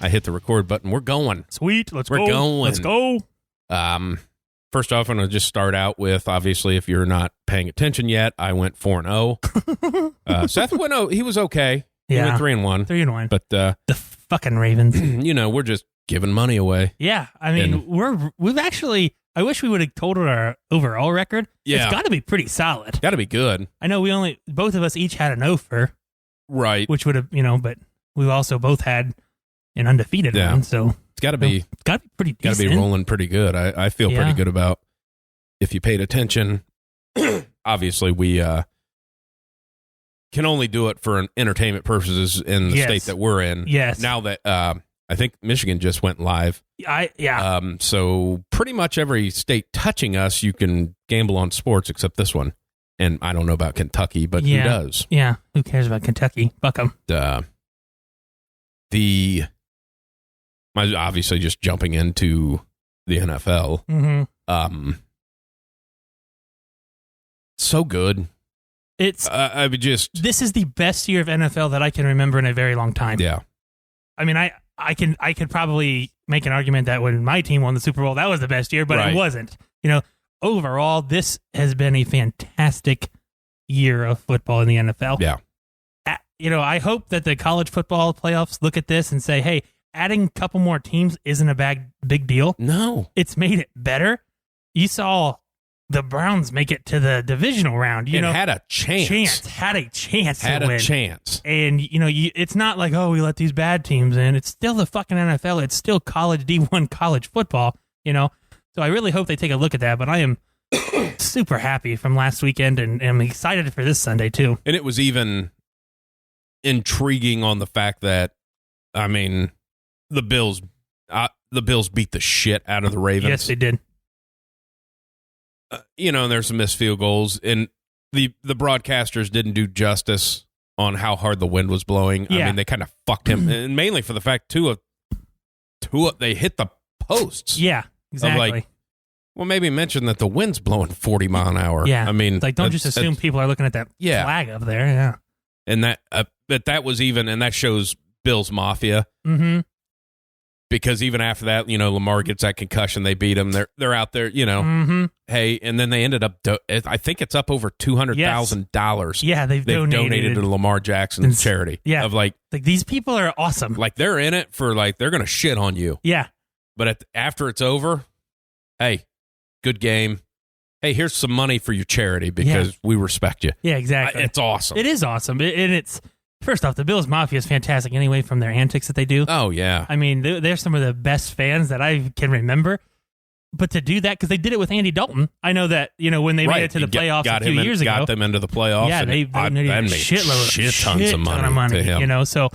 I hit the record button. We're going. Sweet. We're going. Let's go. First off, I'm going to just start out with, obviously, if you're not paying attention yet, I went 4-0. Seth went, he was okay. He went 3-1. 3-1. But the fucking Ravens. We're just giving money away. Yeah. I mean, we've actually, I wish we would have totaled our overall record. Yeah. It's got to be pretty solid. Got to be good. I know both of us each had an offer. Right. Which would have, but we've also both had an undefeated one. So it's got to be pretty decent. Got to be rolling pretty good. I feel pretty good about, if you paid attention, obviously we can only do it for entertainment purposes in the state that we're in. Yes. Now that I think Michigan just went live. So pretty much every state touching us, you can gamble on sports except this one. And I don't know about Kentucky, but who does? Yeah, who cares about Kentucky? Fuck 'em. Obviously just jumping into the NFL. Mm-hmm. So good. It's this is the best year of NFL that I can remember in a very long time. Yeah. I mean, I could probably make an argument that when my team won the Super Bowl, that was the best year, but it wasn't. Overall, this has been a fantastic year of football in the NFL. Yeah. I hope that the college football playoffs look at this and say, hey, adding a couple more teams isn't a big deal. No. It's made it better. You saw the Browns make it to the divisional round. Had a chance. Had a chance. And, it's not like, we let these bad teams in. It's still the fucking NFL. It's still college D1 college football, So I really hope they take a look at that, but I am super happy from last weekend, and I'm excited for this Sunday, too. And it was even intriguing on the fact that, the Bills beat the shit out of the Ravens. Yes, they did. And there's some missed field goals, and the broadcasters didn't do justice on how hard the wind was blowing. Yeah. They kind of fucked him, and mainly for the fact, they hit the posts. Yeah. Exactly. Maybe mention that the wind's blowing 40 mile an hour. Yeah. Don't just assume people are looking at that flag up there. Yeah. And that was even, and that shows Bills Mafia. Mm-hmm. Because even after that, Lamar gets that concussion, they beat him. They're out there, Mm-hmm. Hey, and then they ended up, I think it's up over $200,000. Yeah, they've donated to Lamar Jackson's charity. Yeah. Of these people are awesome. They're in it for they're going to shit on you. Yeah. But after it's over, hey, good game. Hey, here's some money for your charity because we respect you. Yeah, exactly. It's awesome. It is awesome. And it's, first off, the Bills Mafia is fantastic anyway from their antics that they do. Oh, yeah. They're some of the best fans that I can remember. But to do that, because they did it with Andy Dalton. I know that, when they made it to the playoffs a few years ago. Got them into the playoffs. Yeah, they made a shit ton of money to him. So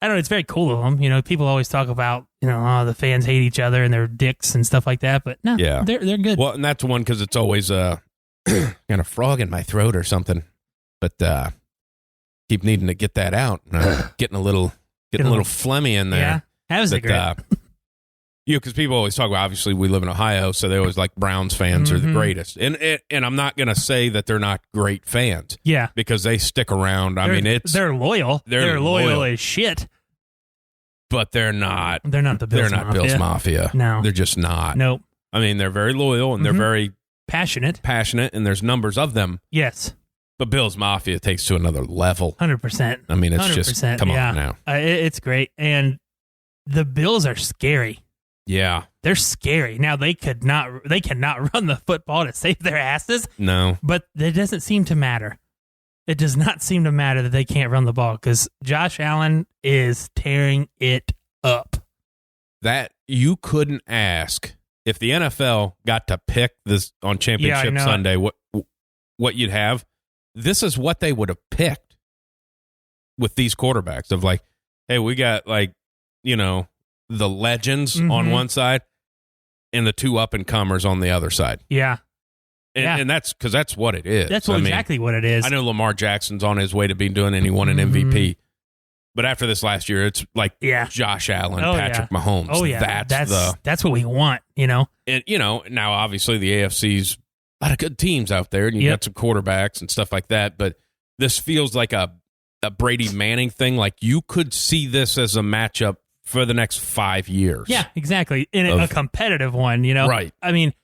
I don't know, it's very cool of them. People always talk about, the fans hate each other and they're dicks and stuff like that. But no, they're good. Well, and that's one because it's always got a frog in my throat or something. But keep needing to get that out. Getting a little phlegmy in there. Yeah, that was great. Because people always talk about, obviously we live in Ohio, so they always like Browns fans are the greatest. And I'm not going to say that they're not great fans. Yeah. Because they stick around. They're loyal. They're loyal as shit. But they're not. They're not the Bills Mafia. They're not Bills Mafia. No. They're just not. Nope. They're very loyal and they're very passionate, and there's numbers of them. Yes. But Bills Mafia takes to another level. 100%. It's 100%, just, come on now. It's great. And the Bills are scary. Yeah. They're scary. Now, they cannot run the football to save their asses. No. But it doesn't seem to matter. It does not seem to matter that they can't run the ball because Josh Allen is tearing it up. That you couldn't ask if the NFL got to pick this on Championship Sunday, what you'd have. This is what they would have picked with these quarterbacks of hey, we got the legends on one side and the two up and comers on the other side. Yeah. And that's because that's what it is. That's exactly what it is. I know Lamar Jackson's on his way to be doing it, and he won an MVP. But after this last year, it's Josh Allen, Patrick Mahomes. Oh, yeah. That's what we want, And, now obviously the AFC's a lot of good teams out there, and you got some quarterbacks and stuff like that. But this feels like a Brady Manning thing. You could see this as a matchup for the next 5 years. Yeah, exactly. In a competitive one, you know? Right. I mean,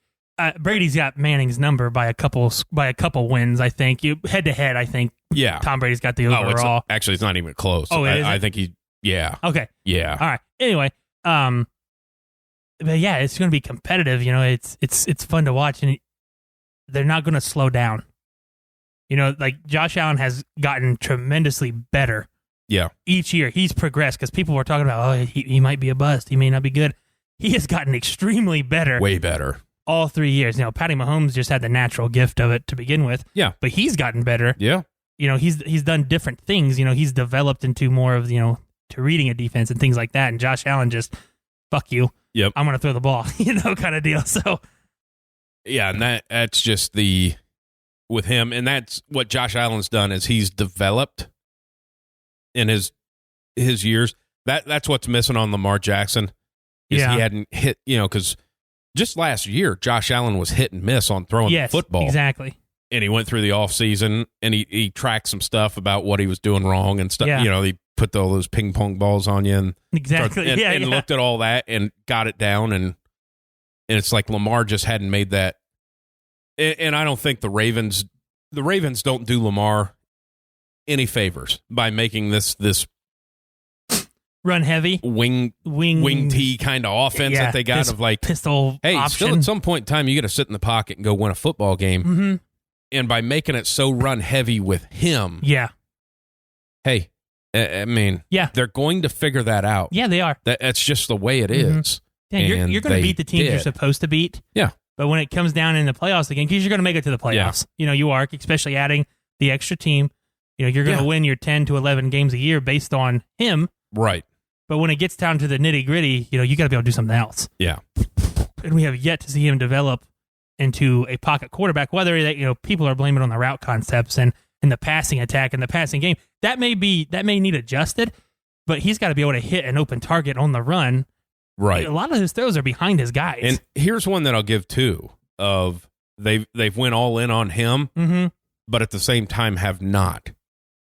Brady's got Manning's number by a couple wins, I think. Head to head, I think. Yeah. Tom Brady's got the overall. It's not even close. Oh, I think yeah. Okay. Yeah. All right. Anyway, but yeah, it's going to be competitive. You know, it's fun to watch, and they're not going to slow down. You know, like Josh Allen has gotten tremendously better. Yeah. Each year he's progressed because people were talking about, oh, he might be a bust. He may not be good. He has gotten extremely better. Way better. All 3 years. You know, Patty Mahomes just had the natural gift of it to begin with. Yeah. But he's gotten better. Yeah. You know, he's done different things. You know, he's developed into more of, you know, to reading a defense and things like that. And Josh Allen just, fuck you. Yep. I'm going to throw the ball, you know, kind of deal. So. Yeah, and that's just with him. And that's what Josh Allen's done is he's developed in his years. That's what's missing on Lamar Jackson is he hadn't hit, you know, because just last year, Josh Allen was hit and miss on throwing the football. Exactly. And he went through the offseason and he tracked some stuff about what he was doing wrong and stuff. Yeah. You know, he put all those ping pong balls on you and looked at all that and got it down. And it's like Lamar just hadn't made that. And I don't think the Ravens don't do Lamar any favors by making this run heavy wing T kind of offense that they got of like pistol option. Still at some point in time you got to sit in the pocket and go win a football game. Mm-hmm. And by making it so run heavy with him, hey, I mean, they're going to figure that out. Yeah, they are. That's just the way it is. Yeah, you're going to beat the teams you're supposed to beat. Yeah. But when it comes down in the playoffs again, because you're going to make it to the playoffs. You know, you are, especially adding the extra team. You know, you're going to win your 10 to 11 games a year based on him. Right. But when it gets down to the nitty gritty, you know, you got to be able to do something else. Yeah. And we have yet to see him develop into a pocket quarterback, whether that, you know, people are blaming it on the route concepts and the passing attack and the passing game. That may need adjusted, but he's got to be able to hit an open target on the run. Right. A lot of his throws are behind his guys. And here's one that I'll give too of they've went all in on him, but at the same time have not.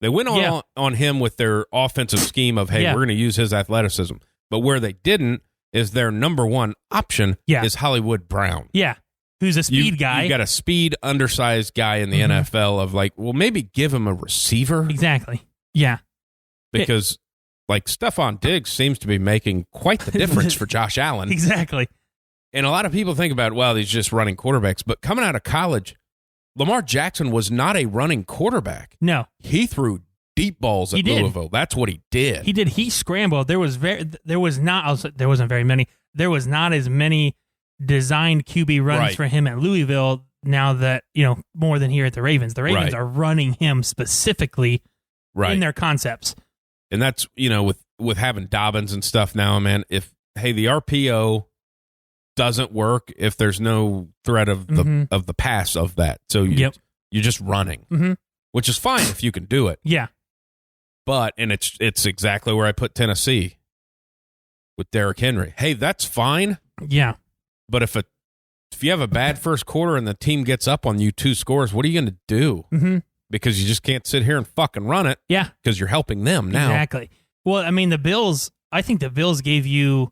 They went all on him with their offensive scheme of, hey, we're going to use his athleticism. But where they didn't is their number one option is Hollywood Brown. Yeah. Who's a speed guy. You got a speed, undersized guy in the NFL of like, well, maybe give him a receiver. Exactly. Yeah. Because like Stephon Diggs seems to be making quite the difference for Josh Allen. Exactly. And a lot of people think about, well, he's just running quarterbacks. But coming out of college, Lamar Jackson was not a running quarterback. No. He threw deep balls at Louisville. That's what he did. He did. He scrambled. There wasn't very many. There was not as many designed QB runs for him at Louisville now that, you know, more than here at the Ravens. The Ravens are running him specifically in their concepts. And that's, you know, with having Dobbins and stuff now, man, the RPO doesn't work if there's no threat of the pass of that. So you're just running, which is fine if you can do it. Yeah. But, and it's exactly where I put Tennessee with Derrick Henry. Hey, that's fine. Yeah. But if you have a bad first quarter and the team gets up on you 2 scores, what are you going to do? Mm-hmm. Because you just can't sit here and fucking run it. Yeah. Because you're helping them now. Exactly. Well, I mean, I think the Bills gave you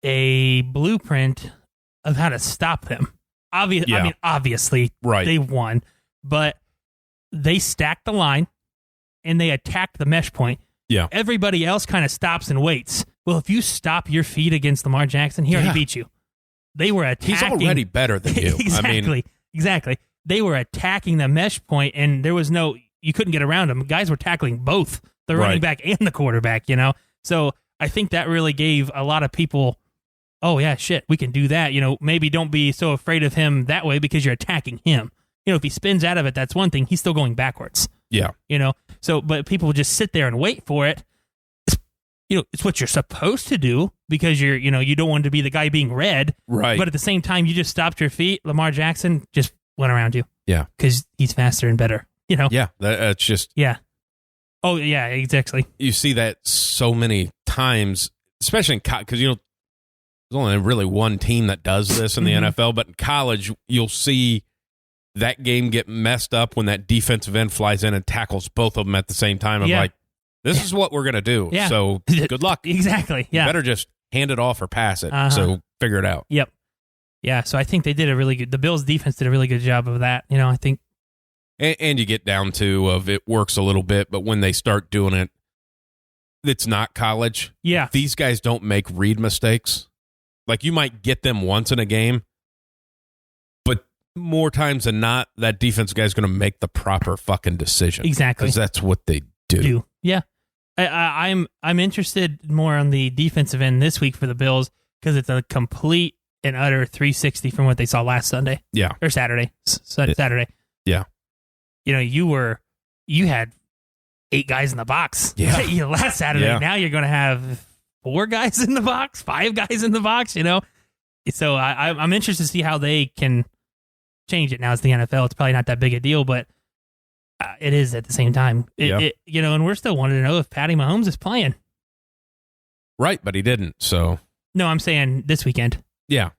a blueprint of how to stop them. I mean, obviously, they won, but they stacked the line and they attacked the mesh point. Yeah. Everybody else kind of stops and waits. Well, if you stop your feet against Lamar Jackson, he already beat you. They were attacking. He's already better than you. Exactly. They were attacking the mesh point, and there was you couldn't get around them. Guys were tackling both the running back and the quarterback, you know? So I think that really gave a lot of people, oh, yeah, shit, we can do that. You know, maybe don't be so afraid of him that way because you're attacking him. You know, if he spins out of it, that's one thing. He's still going backwards. Yeah. You know, so, but people just sit there and wait for it. It's what you're supposed to do because you don't want to be the guy being read. Right. But at the same time, you just stopped your feet. Lamar Jackson just went around you. Yeah. Because he's faster and better, you know? Yeah. That's just. Yeah. Oh, yeah, exactly. You see that so many times, especially in because, you know, there's only really one team that does this in the NFL, but in college, you'll see that game get messed up when that defensive end flies in and tackles both of them at the same time. I'm like, This is what we're going to do. Yeah. So good luck. Exactly. Yeah. You better just hand it off or pass it. So figure it out. Yep. Yeah. So I think they did the Bills defense did a really good job of that. I think. And you get down to of it works a little bit, but when they start doing it, it's not college. Yeah. These guys don't make read mistakes. Like you might get them once in a game, but more times than not, that defense guy's going to make the proper fucking decision. Exactly. Because that's what they do. Yeah. I'm interested more on the defensive end this week for the Bills because it's a complete and utter 360 from what they saw last Sunday. Yeah. Or Saturday. Saturday. Yeah. You had 8 guys in the box. Yeah. Last Saturday. Yeah. Now you're going to have 4 guys in the box, 5 guys in the box, So I'm interested to see how they can change it. Now it's the NFL. It's probably not that big a deal, but it is at the same time. And we're still wanting to know if Patty Mahomes is playing. Right, but he didn't, so. No, I'm saying this weekend. Yeah.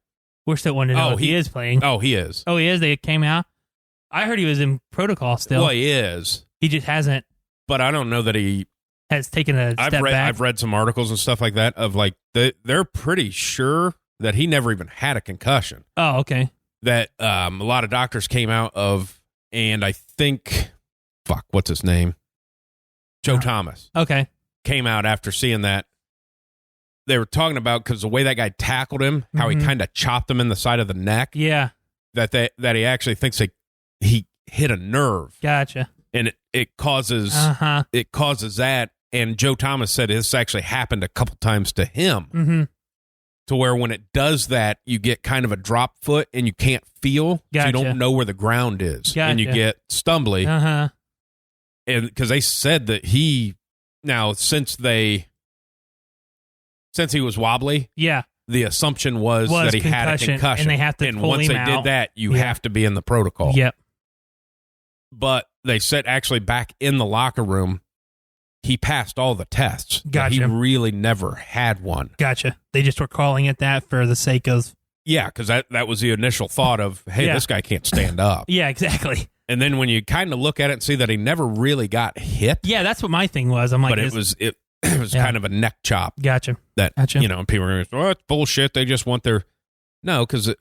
We're still wanting to know if he is playing. Oh, he is. Oh, he is? They came out? I heard he was in protocol still. Well, he is. He just hasn't. But I don't know that he has taken a step back. I've read some articles and stuff like that of like, they're pretty sure that he never even had a concussion. Oh, okay. That a lot of doctors came out of, and I think, what's his name? Joe Thomas. Okay. Came out after seeing that. They were talking about, because the way that guy tackled him, how he kind of chopped him in the side of the neck. Yeah. That he actually thinks he hit a nerve. Gotcha. And it causes that. And Joe Thomas said this actually happened a couple times to him. Mm-hmm. To where when it does that, you get kind of a drop foot and you can't feel. Gotcha. So you don't know where the ground is. Gotcha. And you get stumbly. Uh-huh. And because they said that since he was wobbly, yeah, the assumption was that he had a concussion. And they have to pull once him they out. did that, you have to be in the protocol. Yep. But they said actually back in the locker room, he passed all the tests. Gotcha. He really never had one. Gotcha. They just were calling it that for the sake of... Yeah, because that was the initial thought of, hey, this guy can't stand up. Yeah, exactly. And then when you kind of look at it and see that he never really got hit. Yeah, that's what my thing was. I'm like... But it was kind of a neck chop. Gotcha. People are going, oh, it's bullshit. They just want their... No, because,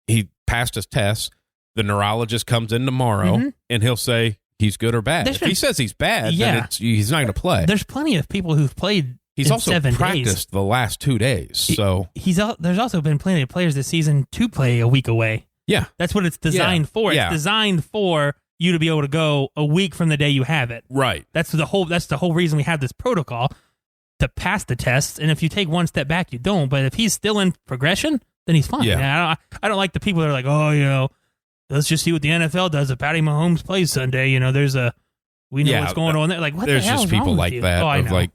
he passed his tests. The neurologist comes in tomorrow, and he'll say... He's good or bad. If he says he's bad, then he's not going to play. There's plenty of people who've played. He's also 7 practiced the last 2 days. So there's also been plenty of players this season to play a week away. Yeah, that's what it's designed for. It's designed for you to be able to go a week from the day you have it. Right. That's the whole reason we have this protocol to pass the tests. And if you take one step back, you don't. But if he's still in progression, then he's fine. Yeah. I don't like the people that are like, oh, let's just see what the NFL does. If Patty Mahomes plays Sunday, we know what's going on there. Like, what the hell is wrong with you? There's just people like that. Oh, I know. Like,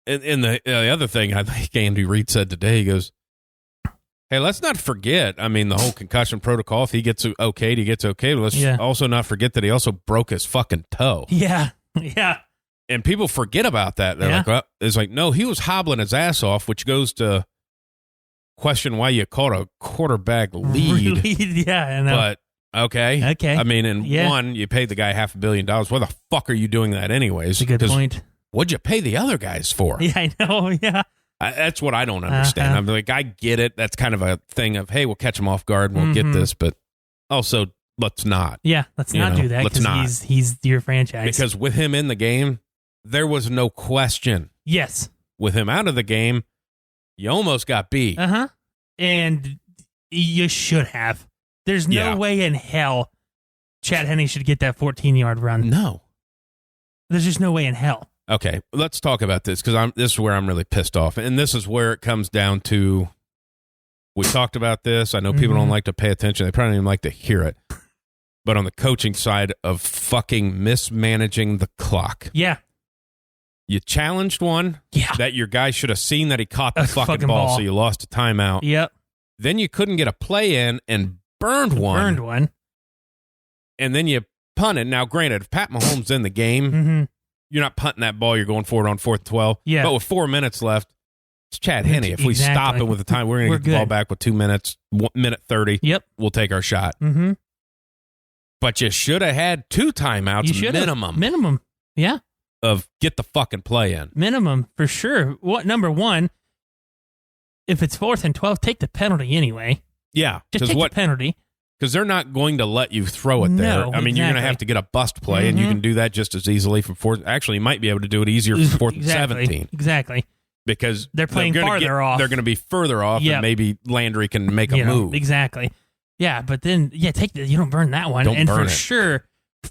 and the other thing I think Andy Reid said today, he goes, hey, let's not forget, the whole concussion protocol, if he gets okayed, he gets okayed. Let's also not forget that he also broke his fucking toe. Yeah. Yeah. And people forget about that. They're like, well, it's like, no, he was hobbling his ass off, which goes to question why you caught a quarterback lead. Yeah, I know. But okay. One, you paid the guy $500 million. Why the fuck are you doing that anyways? That's a good point. What'd you pay the other guys for? Yeah, I know. Yeah. That's what I don't understand. I'm like, I get it. That's kind of a thing of, hey, we'll catch him off guard and we'll get this, but also let's not. Yeah, let's not do that because he's your franchise. Because with him in the game, there was no question. Yes. With him out of the game, you almost got beat. Uh-huh. And you should have. There's no way in hell Chad Henne should get that 14-yard run. No. There's just no way in hell. Okay, let's talk about this because this is where I'm really pissed off. And this is where it comes down to, we talked about this. I know people don't like to pay attention. They probably don't even like to hear it. But on the coaching side of fucking mismanaging the clock. Yeah. You challenged one that your guy should have seen that he caught the fucking ball, so you lost a timeout. Yep. Then you couldn't get a play in and burned one. And then you punted. Now, granted, if Pat Mahomes in the game, you're not punting that ball. You're going for it on 4th and 12. Yeah. But with 4 minutes left, it's Chad Henne. If we stop it with the time, we're going to get the ball back with 2 minutes, 1 minute 30. Yep. We'll take our shot. Mm-hmm. But you should have had 2 timeouts minimum. Minimum. Yeah. of get the fucking play in. Minimum, for sure. Number one, if it's 4th and 12, take the penalty anyway. Yeah. Just take the penalty. Because they're not going to let you throw it there. No, I mean, you're going to have to get a bust play, and you can do that just as easily from 4th. Actually, you might be able to do it easier from 4th and 17. Exactly. Because they're playing farther off. They're going to be further off, and maybe Landry can make a move. Exactly. Yeah, but then, take you don't burn that one. Don't burn it.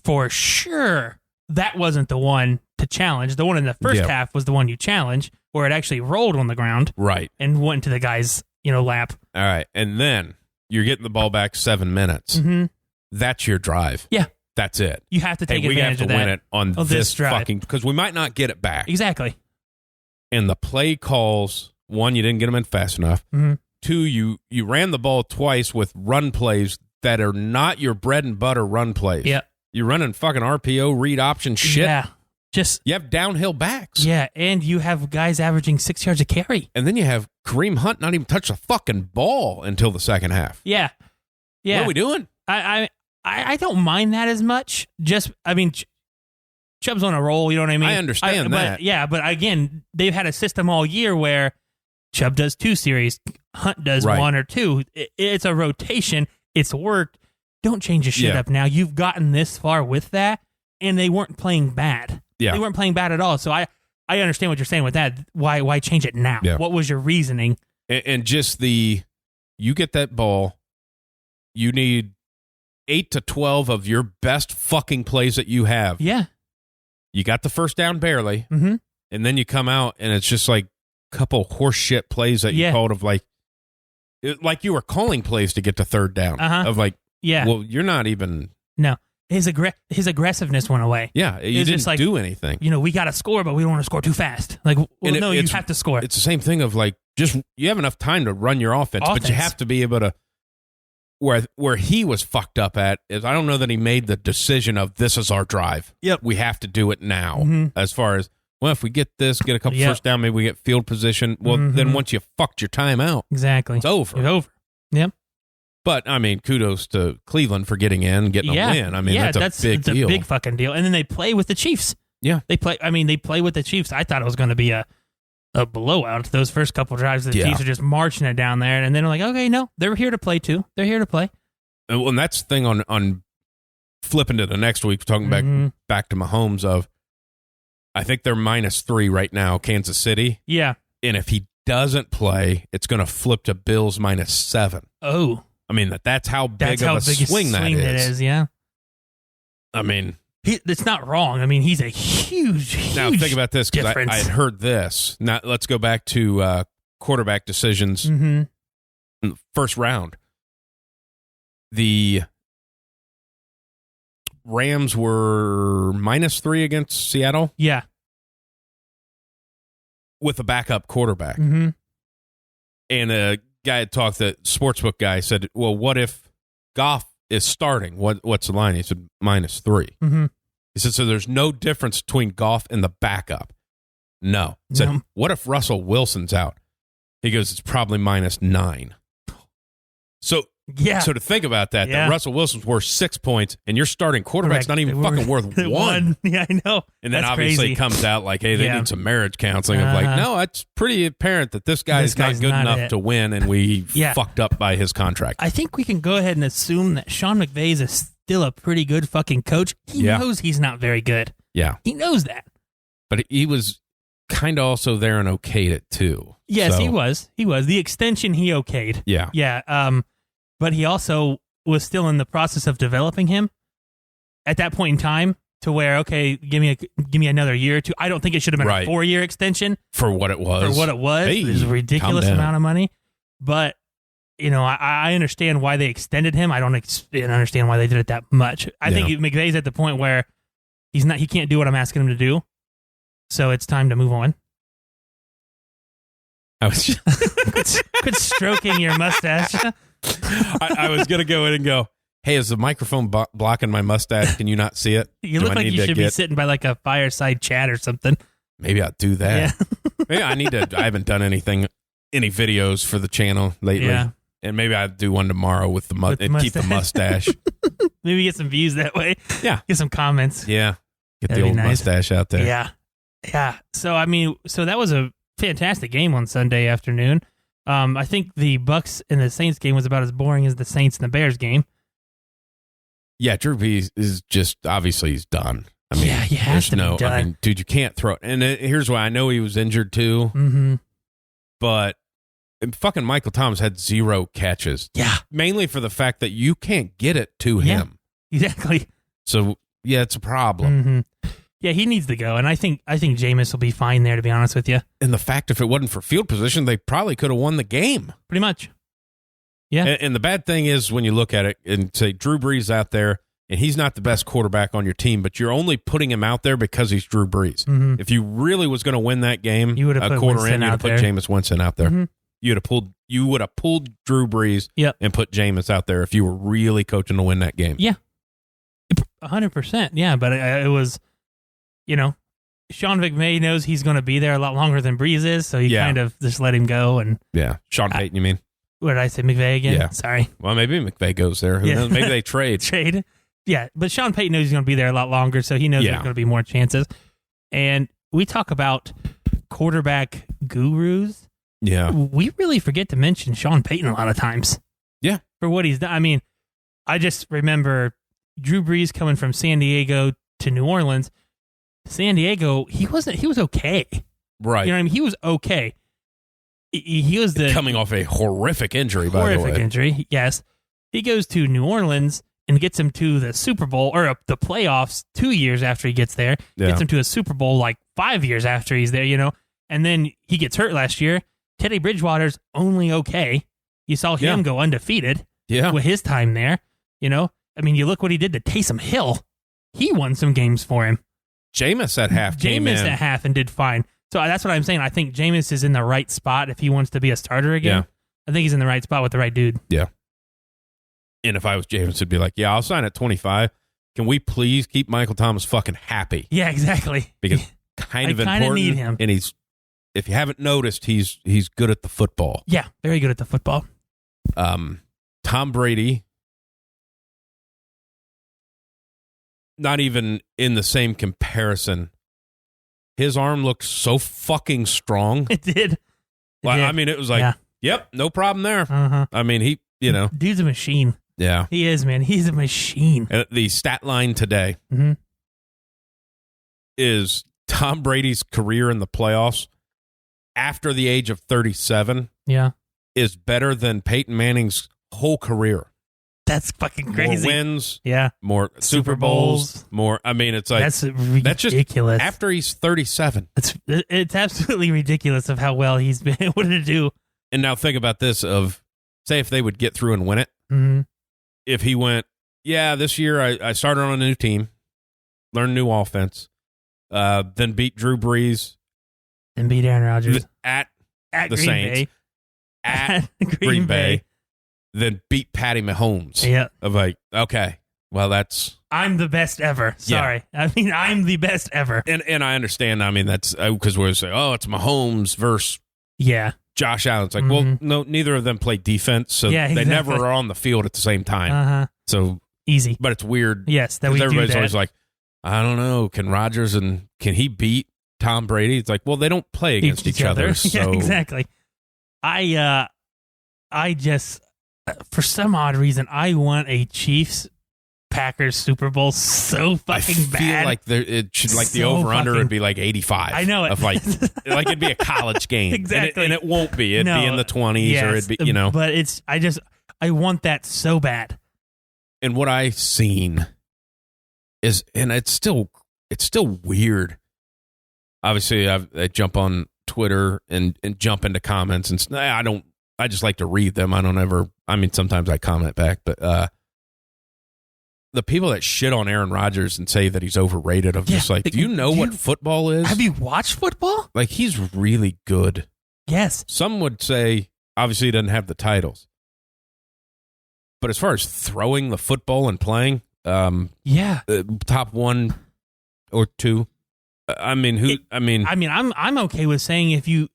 For sure, that wasn't the one to challenge. The one in the first half was the one you challenged, where it actually rolled on the ground. Right. And went to the guy's, lap. All right. And then you're getting the ball back 7 minutes. Mm-hmm. That's your drive. Yeah. That's it. You have to take advantage of that. We have to win it on this drive. fucking, because we might not get it back. Exactly. And the play calls, one, you didn't get them in fast enough. Mm-hmm. Two, you ran the ball twice with run plays that are not your bread and butter run plays. Yeah. You're running fucking RPO, read option shit. Yeah. You have downhill backs. Yeah, and you have guys averaging 6 yards a carry. And then you have Kareem Hunt not even touch the fucking ball until the second half. Yeah. What are we doing? I don't mind that as much. Chubb's on a roll, you know what I mean? I understand that. But again, they've had a system all year where Chubb does 2 series, Hunt does 1 or 2. It's a rotation. It's worked. Don't change the shit up now. You've gotten this far with that, and they weren't playing bad. Yeah. They weren't playing bad at all. So I understand what you're saying with that. Why change it now? Yeah. What was your reasoning? And just you get that ball, you need 8 to 12 of your best fucking plays that you have. Yeah. You got the first down barely, mm-hmm. and then you come out, and it's just like a couple horse shit plays that you called of like you were calling plays to get to third down. Of like, well, you're not even. No. His aggressiveness went away. Yeah, you didn't do anything. We got to score, but we don't want to score too fast. Like, you have to score. It's the same thing of like, just you have enough time to run your offense. But you have to be able to. Where he was fucked up at is I don't know that he made the decision of this is our drive. Yep, we have to do it now. Mm-hmm. As far as if we get this, get a couple first down, maybe we get field position. Well, then once you fucked your time out, exactly, it's over. It's over. Yep. But, I mean, kudos to Cleveland for getting in, getting a win. I mean, that's a big deal. It's a big fucking deal. And then they play with the Chiefs. Yeah. They play with the Chiefs. I thought it was going to be a blowout. Those first couple drives, the Chiefs are just marching it down there. And then they're like, okay, no, they're here to play too. They're here to play. And that's the thing on flipping to the next week, talking back to Mahomes of, I think they're -3 right now, Kansas City. Yeah. And if he doesn't play, it's going to flip to Bills -7. Oh. I mean, that's how big of a swing that is. Yeah. I mean, it's not wrong. I mean, he's a huge now think about this, because I had heard this. Now, let's go back to quarterback decisions in the first round. The Rams were -3 against Seattle. Yeah. With a backup quarterback. Mm-hmm. And a guy had talked, the sportsbook guy said, well, what if Goff is starting? What's the line? He said -3. Mm-hmm. He said, so there's no difference between Goff and the backup. No. He said, what if Russell Wilson's out? He goes, it's probably -9. So to think about that Russell Wilson's worth 6 points, and your starting quarterback's not even fucking worth 1. Yeah, I know. And then obviously it comes out like, hey, they need some marriage counseling. Of like, no, it's pretty apparent that this guy's not good enough to win, and we fucked up by his contract. I think we can go ahead and assume that Sean McVay is still a pretty good fucking coach. He knows he's not very good. Yeah. He knows that. But he was kind of also there and okayed it too. Yes, he was. He was. The extension he okayed. Yeah. Yeah. But he also was still in the process of developing him at that point in time to where, okay, give me another year or two. I don't think it should have been a 4-year extension. For what it was. Hey, it was a ridiculous amount of money. But, I understand why they extended him. I don't understand why they did it that much. I think McVay's at the point where he can't do what I'm asking him to do. So it's time to move on. I was quit stroking your mustache. I was going to go in and go, hey, is the microphone blocking my mustache? Can you not see it? You look like you should be sitting by like a fireside chat or something. Maybe I'll do that. Yeah. Maybe I need to. I haven't done any videos for the channel lately. Yeah. And maybe I'll do one tomorrow with the keep the mustache. Maybe get some views that way. Yeah. Get some comments. Yeah. Get the old mustache out there. Yeah. Yeah. So that was a fantastic game on Sunday afternoon. I think the Bucks and the Saints game was about as boring as the Saints and the Bears game. Yeah, Drew Brees is just obviously he's done. I mean, he has to be done. I mean, dude, you can't throw it. And here's why I know he was injured too. Mm-hmm. But fucking Michael Thomas had 0 catches. Yeah, mainly for the fact that you can't get it to him. Exactly. So yeah, it's a problem. Mm-hmm. Yeah, he needs to go, and I think Jameis will be fine there. To be honest with you, and the fact if it wasn't for field position, they probably could have won the game. Pretty much. Yeah. And the bad thing is when you look at it and say Drew Brees out there, and he's not the best quarterback on your team, but you're only putting him out there because he's Drew Brees. Mm-hmm. If you really was going to win that game, you would have a quarter in, you'd have put Jameis Winston out there. Mm-hmm. You would have pulled Drew Brees and put Jameis out there if you were really coaching to win that game. Yeah. 100%. Yeah, but it was, Sean McVay knows he's going to be there a lot longer than Brees is, so he kind of just let him go. And Sean Payton, you mean? What did I say, McVay again? Yeah. Sorry. Well, maybe McVay goes there. Who knows? Maybe they trade. Yeah, but Sean Payton knows he's going to be there a lot longer, so he knows there's going to be more chances. And we talk about quarterback gurus. Yeah. We really forget to mention Sean Payton a lot of times. Yeah. For what he's done. I mean, I just remember Drew Brees coming from San Diego to New Orleans. San Diego, he was okay. Right. You know what I mean? He was okay. He was coming off a horrific injury, by the way. Horrific injury, yes. He goes to New Orleans and gets him to the Super Bowl, or the playoffs 2 years after he gets there. Yeah. Gets him to a Super Bowl like 5 years after he's there, And then he gets hurt last year. Teddy Bridgewater's only okay. You saw him go undefeated with his time there, I mean, you look what he did to Taysom Hill. He won some games for him. Jameis at half came in. Jameis at half and did fine. So that's what I'm saying. I think Jameis is in the right spot if he wants to be a starter again. Yeah. I think he's in the right spot with the right dude. Yeah. And if I was Jameis, I'd be like, I'll sign at 25. Can we please keep Michael Thomas fucking happy? Yeah, exactly. Because kind of important. Need him. And if you haven't noticed, he's good at the football. Yeah, very good at the football. Tom Brady, not even in the same comparison. His arm looked so fucking strong. It did. I mean, it was like, yep, no problem there. Uh-huh. I mean, he, Dude's a machine. Yeah. He is, man. He's a machine. The stat line today is Tom Brady's career in the playoffs after the age of 37 is better than Peyton Manning's whole career. That's fucking crazy. More wins, more Super Bowls, more. I mean, it's like that's ridiculous. That's just after he's 37. It's absolutely ridiculous of how well he's been able to do. And now think about this: say if they would get through and win it, if he went, this year I started on a new team, learned new offense, then beat Drew Brees, then beat Aaron Rodgers at the Green Saints, Bay. at Green Bay. Then beat Patty Mahomes. Yeah. Of like, okay, well, I'm the best ever. Sorry. Yeah. I mean, I'm the best ever. And I understand. I mean, that's because we're saying, it's Mahomes versus Josh Allen. It's like, well, no, neither of them play defense, so they never are on the field at the same time. Uh-huh. So easy. But it's weird. Yes, that we do everybody's that. Always like, I don't know, can Rodgers can he beat Tom Brady? It's like, well, they don't play against each other. So. Yeah, exactly. I just, for some odd reason, I want a Chiefs-Packers Super Bowl so fucking bad. I feel like it should, like, the over-under would be like 85. I know it. Of like it'd be a college game. Exactly. And it won't be. It'd be in the 20s or it'd be, But I want that so bad. And what I've seen is, and it's still weird. Obviously, I jump on Twitter and jump into comments, and I just like to read them. Sometimes I comment back, but the people that shit on Aaron Rodgers and say that he's overrated, I'm just like, do you know what football is? Have you watched football? Like, he's really good. Yes. Some would say, obviously, he doesn't have the titles. But as far as throwing the football and playing, top one or two. I'm okay with saying if you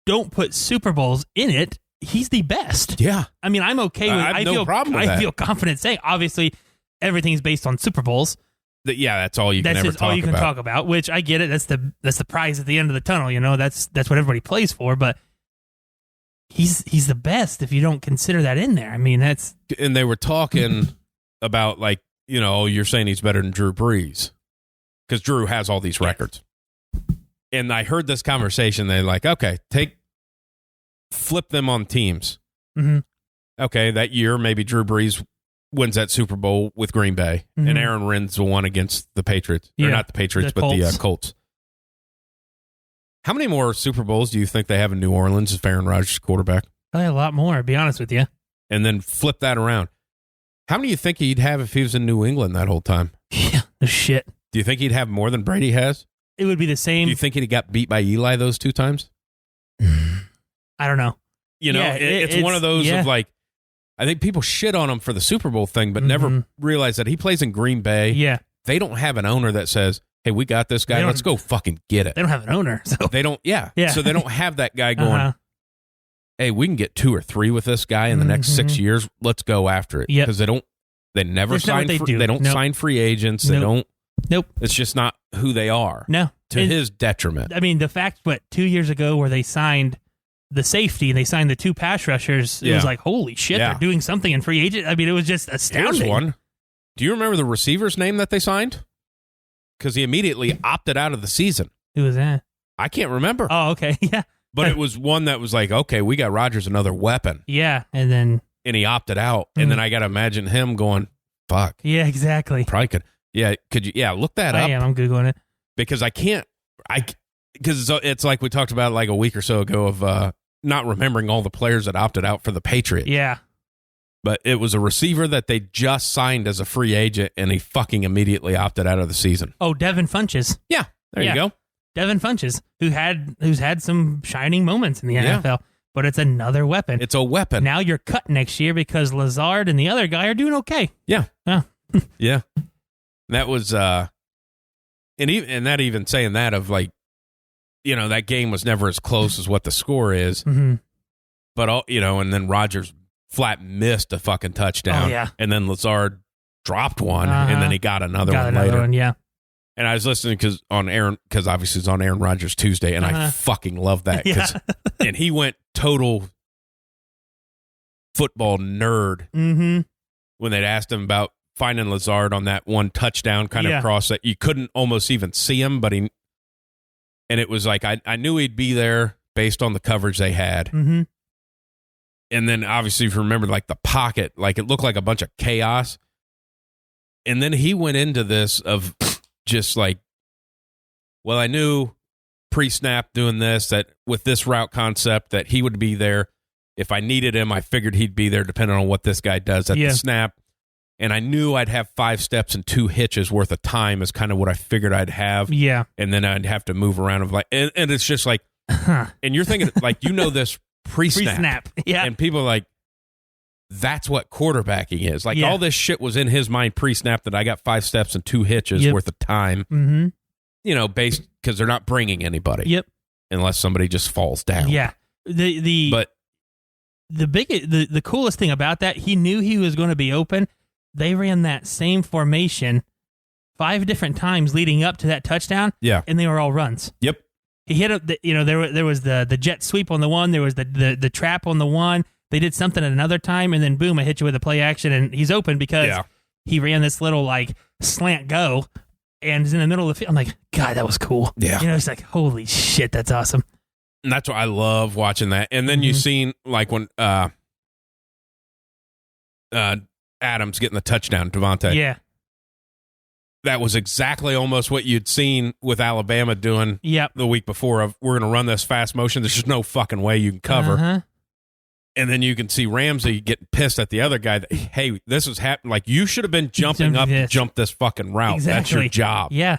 don't put Super Bowls in it, he's the best. Yeah. I mean, I'm okay with. I have no problem with that. I feel confident saying. Obviously, everything's based on Super Bowls, That's all you can ever talk about. That's all you can talk about, which I get it. That's the prize at the end of the tunnel. That's what everybody plays for. But he's the best if you don't consider that in there. I mean, that's. And they were talking about you're saying he's better than Drew Brees because Drew has all these records. And I heard this conversation. They're like, okay, flip them on teams. Mm-hmm. Okay, that year maybe Drew Brees wins that Super Bowl with Green Bay, and Aaron wins the one against the Patriots. Or not the Patriots, but the Colts. How many more Super Bowls do you think they have in New Orleans if Aaron Rodgers is quarterback? Probably a lot more, to be honest with you. And then flip that around. How many do you think he'd have if he was in New England that whole time? Yeah, the shit. Do you think he'd have more than Brady has? It would be the same. Do you think he'd got beat by Eli those 2 times? I don't know. It's one of those of I think people shit on him for the Super Bowl thing, but never realize that he plays in Green Bay. Yeah. They don't have an owner that says, hey, we got this guy. Let's go fucking get it. They don't have an owner. So. They don't, So they don't have that guy going, hey, we can get 2 or 3 with this guy in the next 6 years. Let's go after it. Because they never sign, they don't sign free agents. They don't. Nope. It's just not who they are. No. To his detriment. I mean, the fact, 2 years ago where they signed the safety and they signed the 2 pass rushers, it was like, holy shit, they're doing something in free agent. I mean, it was just astounding. Here's one. Do you remember the receiver's name that they signed? Because he immediately opted out of the season. Who was that? I can't remember. Oh, okay. Yeah. But it was one that was like, okay, we got Rodgers another weapon. Yeah. And he opted out. And then I got to imagine him going, fuck. Yeah, exactly. Probably could. Yeah. Could you? Yeah. Look that up. I am. I'm Googling it. Because because it's like we talked about like a week or so ago of not remembering all the players that opted out for the Patriots. Yeah. But it was a receiver that they just signed as a free agent, and he fucking immediately opted out of the season. Oh, Devin Funchess. Yeah, there you go. Devin Funchess, who's had some shining moments in the NFL, but it's another weapon. It's a weapon. Now you're cut next year because Lazard and the other guy are doing okay. Yeah. Yeah. That was and that even saying that of like, that game was never as close as what the score is. Mm-hmm. But and then Rodgers flat missed a fucking touchdown. Oh, yeah. And then Lazard dropped one, and then he got another one later. Yeah. And I was listening because obviously it's on Aaron Rodgers Tuesday, and I fucking love that. And he went total football nerd when they'd asked him about finding Lazard on that one touchdown kind of cross that you couldn't almost even see him, but and it was like I knew he'd be there based on the coverage they had. Mm-hmm. And then obviously if you remember like the pocket, like it looked like a bunch of chaos. And then he went into this of just like, well, I knew pre-snap doing this, that with this route concept that he would be there. If I needed him, I figured he'd be there depending on what this guy does at the snap. And I knew I'd have 5 steps and 2 hitches worth of time is kind of what I figured I'd have. Yeah. And then I'd have to move around of like, and it's just like, and you're thinking like, this pre-snap. Yeah. And people are like, that's what quarterbacking is. Like all this shit was in his mind pre-snap that I got 5 steps and 2 hitches worth of time. Mm-hmm. Based because they're not bringing anybody. Yep. Unless somebody just falls down. Yeah. The coolest thing about that, he knew he was going to be open. They ran that same formation 5 different times leading up to that touchdown. Yeah. And they were all runs. Yep. He hit there was the jet sweep on the one, there was the trap on the one. They did something at another time, and then boom, I hit you with a play action, and he's open because he ran this little like slant go, and is in the middle of the field. I'm like, God, that was cool. Yeah, it's like, holy shit, that's awesome. And that's why I love watching that. And then you seen like when Adams getting the touchdown, Devontae. Yeah. That was exactly almost what you'd seen with Alabama doing the week before of we're going to run this fast motion. There's just no fucking way you can cover. Uh-huh. And then you can see Ramsey getting pissed at the other guy that, hey, this is happening. Like, you should have been jumping up to jump this fucking route. Exactly. That's your job. Yeah.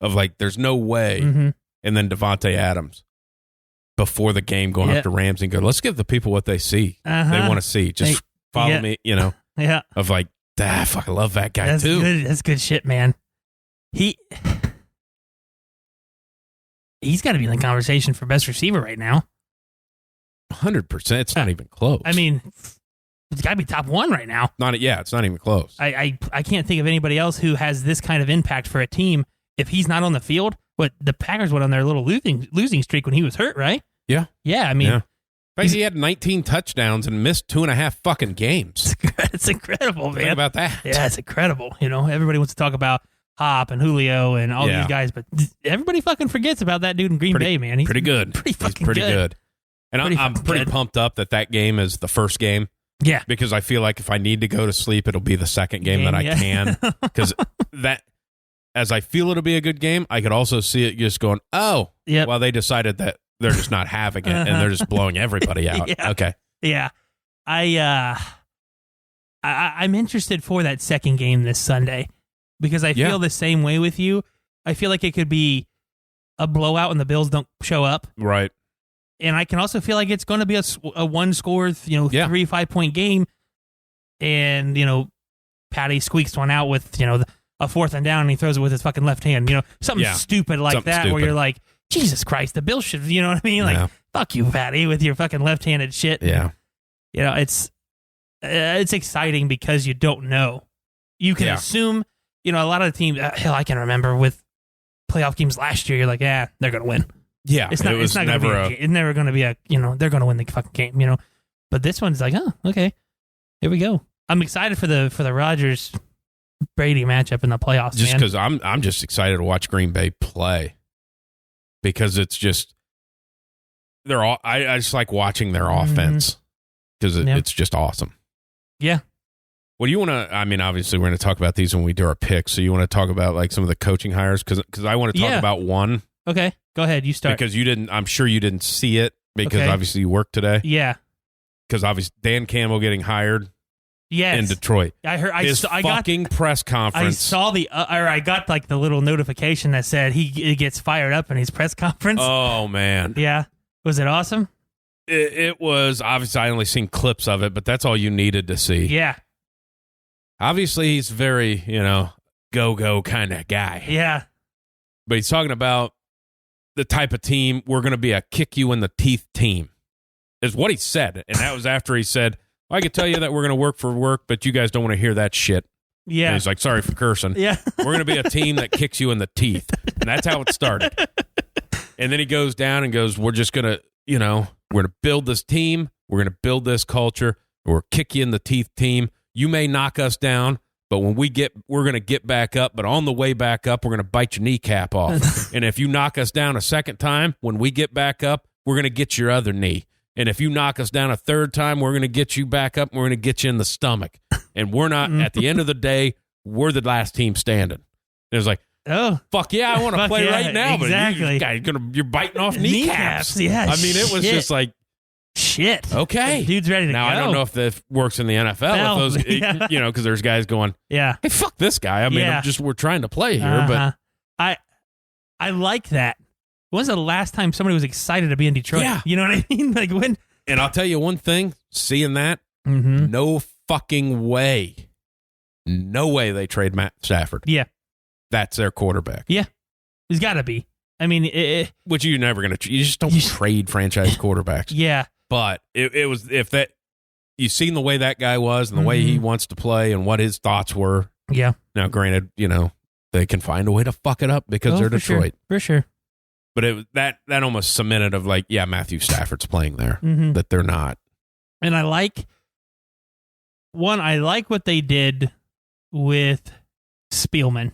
Of like, there's no way. Mm-hmm. And then Devontae Adams before the game going up to Ramsey and go, let's give the people what they see. Uh-huh. They want to see. Just follow me, Yeah. Of like, I fucking love that guy too. Good. That's good shit, man. He's got to be in the conversation for best receiver right now. 100%. It's not even close. I mean, It's got to be top 1 right now. It's not even close. I can't think of anybody else who has this kind of impact for a team. If he's not on the field, but the Packers went on their little losing streak when he was hurt, right? Yeah. Yeah, I mean. Yeah. He had 19 touchdowns and missed 2.5 fucking games. It's incredible, man. Think about that. Yeah, it's incredible. Everybody wants to talk about Hop and Julio and all these guys, but everybody fucking forgets about that dude in Green Bay, man. He's pretty good. He's pretty good. And I'm pretty pumped up that game is the first game. Yeah. Because I feel like if I need to go to sleep, it'll be the second game that I can. Because as I feel it'll be a good game, I could also see it just going, well, they decided that they're just not having it and they're just blowing everybody out. Yeah. Okay. Yeah. I'm interested for that second game this Sunday because I feel the same way with you. I feel like it could be a blowout and the Bills don't show up. Right. And I can also feel like it's going to be a one-score, 3-5 point game. And, Patty squeaks one out with, a 4th and down and he throws it with his fucking left hand. Something stupid like something that stupid. Where you're like, Jesus Christ, the Bills should, you know what I mean? Like, fuck you, Patty, with your fucking left-handed shit. Yeah. It's exciting because you don't know. You can assume, a lot of the teams, hell, I can remember with playoff games last year, you're like, they're going to win. Yeah. It's never going to be a, they're going to win the fucking game, But this one's like, oh, okay, here we go. I'm excited for the Rodgers Brady matchup in the playoffs. Just because I'm just excited to watch Green Bay play. Because it's just I just like watching their offense because it's just awesome. Yeah. What do you want to? I mean, obviously, we're going to talk about these when we do our picks. So you want to talk about like some of the coaching hires because I want to talk about one. Okay, go ahead. You start because you didn't. I'm sure you didn't see it because obviously you worked today. Yeah. Because obviously Dan Campbell getting hired. Yes. In Detroit. I heard. I got press conference. I saw I got like the little notification that said he gets fired up in his press conference. Oh man. Yeah. Was it awesome? It was. Obviously, I only seen clips of it, but that's all you needed to see. Yeah. Obviously, he's very, go kind of guy. Yeah. But he's talking about the type of team we're going to be a kick you in the teeth team. Is what he said, and that was after he said, I could tell you that we're going to work for work, but you guys don't want to hear that shit. Yeah. And he's like, sorry for cursing. Yeah. We're going to be a team that kicks you in the teeth. And that's how it started. And then he goes down and goes, we're just going to, we're going to build this team. We're going to build this culture. We're kick you in the teeth team. You may knock us down, but when we're going to get back up. But on the way back up, we're going to bite your kneecap off. And if you knock us down a second time, when we get back up, we're going to get your other knee. And if you knock us down a third time, we're going to get you back up and we're going to get you in the stomach. And we're not, at the end of the day, we're the last team standing. It was like, oh, fuck yeah, I want to play right now. Exactly. But you're biting off kneecaps. Yeah, I mean, it was just like, shit. Okay. The dude's ready to now, go. I don't know if that works in the NFL. Because there's guys going, hey, fuck this guy. I mean, we're trying to play here. But I like that. When was the last time somebody was excited to be in Detroit? Yeah. You know what I mean? Like when. And I'll tell you one thing, seeing that, no fucking way. No way they trade Matt Stafford. Yeah. That's their quarterback. Yeah. There's got to be. I mean, which you're never going to, you just don't trade franchise quarterbacks. Yeah. But it was, if that, you've seen the way that guy was and the way he wants to play and what his thoughts were. Yeah. Now, granted, they can find a way to fuck it up because they're Detroit. For sure. But that almost cemented of like, Matthew Stafford's playing there, that they're not. And I like what they did with Spielman.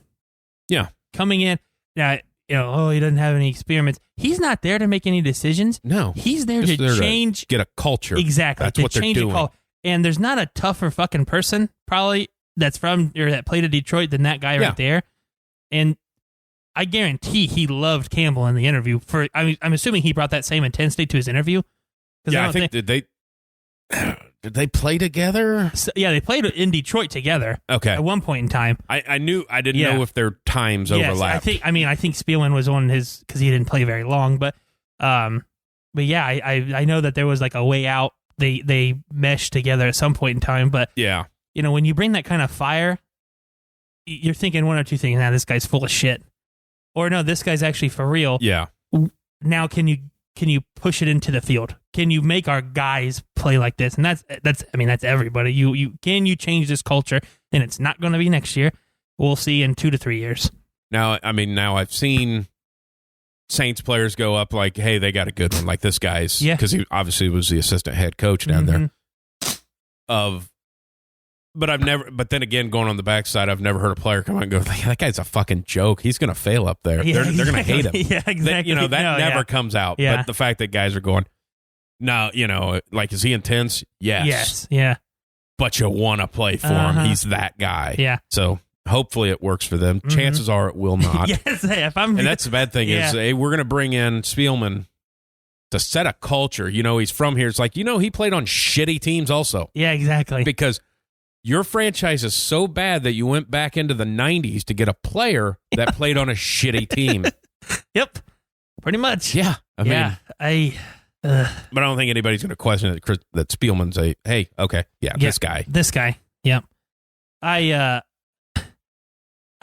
Yeah. Coming in, now, he doesn't have any experiments. He's not there to make any decisions. No. He's there to change. Get a culture. Exactly. That's what they're doing. And there's not a tougher fucking person probably that played at Detroit than that guy right there. And I guarantee he loved Campbell in the interview. I'm assuming he brought that same intensity to his interview. Yeah, I think did they play together? So, yeah, they played in Detroit together. Okay, at one point in time. I didn't know if their times overlapped. I think Spielman was on his because he didn't play very long, but yeah, I know that there was like a way out. They meshed together at some point in time, but yeah, when you bring that kind of fire, you're thinking one or two things. Now this guy's full of shit. Or no, this guy's actually for real. Yeah. Now, can you can you push it into the field? Can you make our guys play like this? And that's everybody. You change this culture, and it's not going to be next year. We'll see in 2 to 3 years. Now I've seen Saints players go up like, hey, they got a good one, like this guy's, because he obviously was the assistant head coach down there. But then again, going on the backside, I've never heard a player come out and go, that guy's a fucking joke. He's going to fail up there. Yeah, they're going to hate him. Yeah, exactly. That never comes out. Yeah. But the fact that guys are going, no, like, is he intense? Yes. Yes. Yeah. But you want to play for him. He's that guy. Yeah. So hopefully it works for them. Chances are it will not. Yes. And that's the bad thing is, hey, we're going to bring in Spielman to set a culture. He's from here. It's like, he played on shitty teams also. Yeah, exactly. Because your franchise is so bad that you went back into the 90s to get a player that played on a shitty team. Yep. Pretty much. Yeah. But I don't think anybody's going to question that Spielman's this guy. This guy. Yep.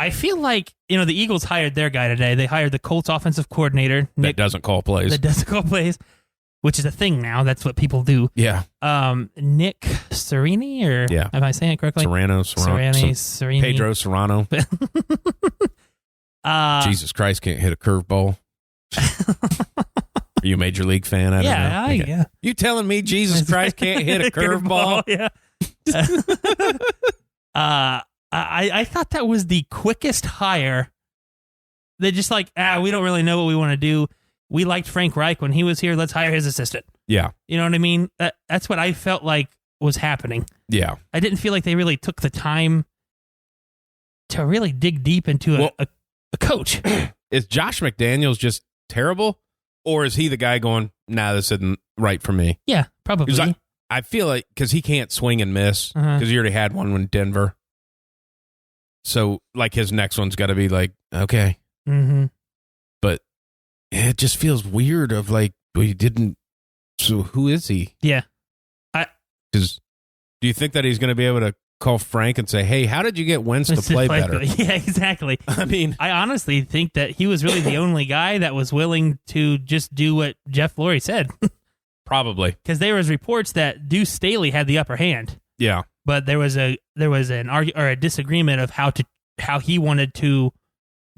I feel like, the Eagles hired their guy today. They hired the Colts offensive coordinator. That doesn't call plays. Which is a thing now. That's what people do. Yeah. Nick Sirianni, or am I saying it correctly? Sirianni. Pedro Serrano. Jesus Christ, can't hit a curveball. Are you a major league fan? I don't know. Yeah. You telling me Jesus Christ can't hit a curveball? Yeah. I thought that was the quickest hire. They're just like, we don't really know what we want to do. We liked Frank Reich when he was here. Let's hire his assistant. Yeah. You know what I mean? That's what I felt like was happening. Yeah. I didn't feel like they really took the time to really dig deep into a coach. Is Josh McDaniels just terrible? Or is he the guy going, nah, this isn't right for me? Yeah, probably. I feel like, because he can't swing and miss, because he already had one in Denver. So, like, his next one's got to be like, okay. Mm-hmm. But it just feels weird of like, we didn't, so who is he? Yeah. Because do you think that he's going to be able to call Frank and say, hey, how did you get Wentz to play better? Yeah, exactly. I honestly think that he was really the only guy that was willing to just do what Jeff Lurie said. Probably. Because there was reports that Deuce Staley had the upper hand. Yeah. But there was an argument or a disagreement of how he wanted to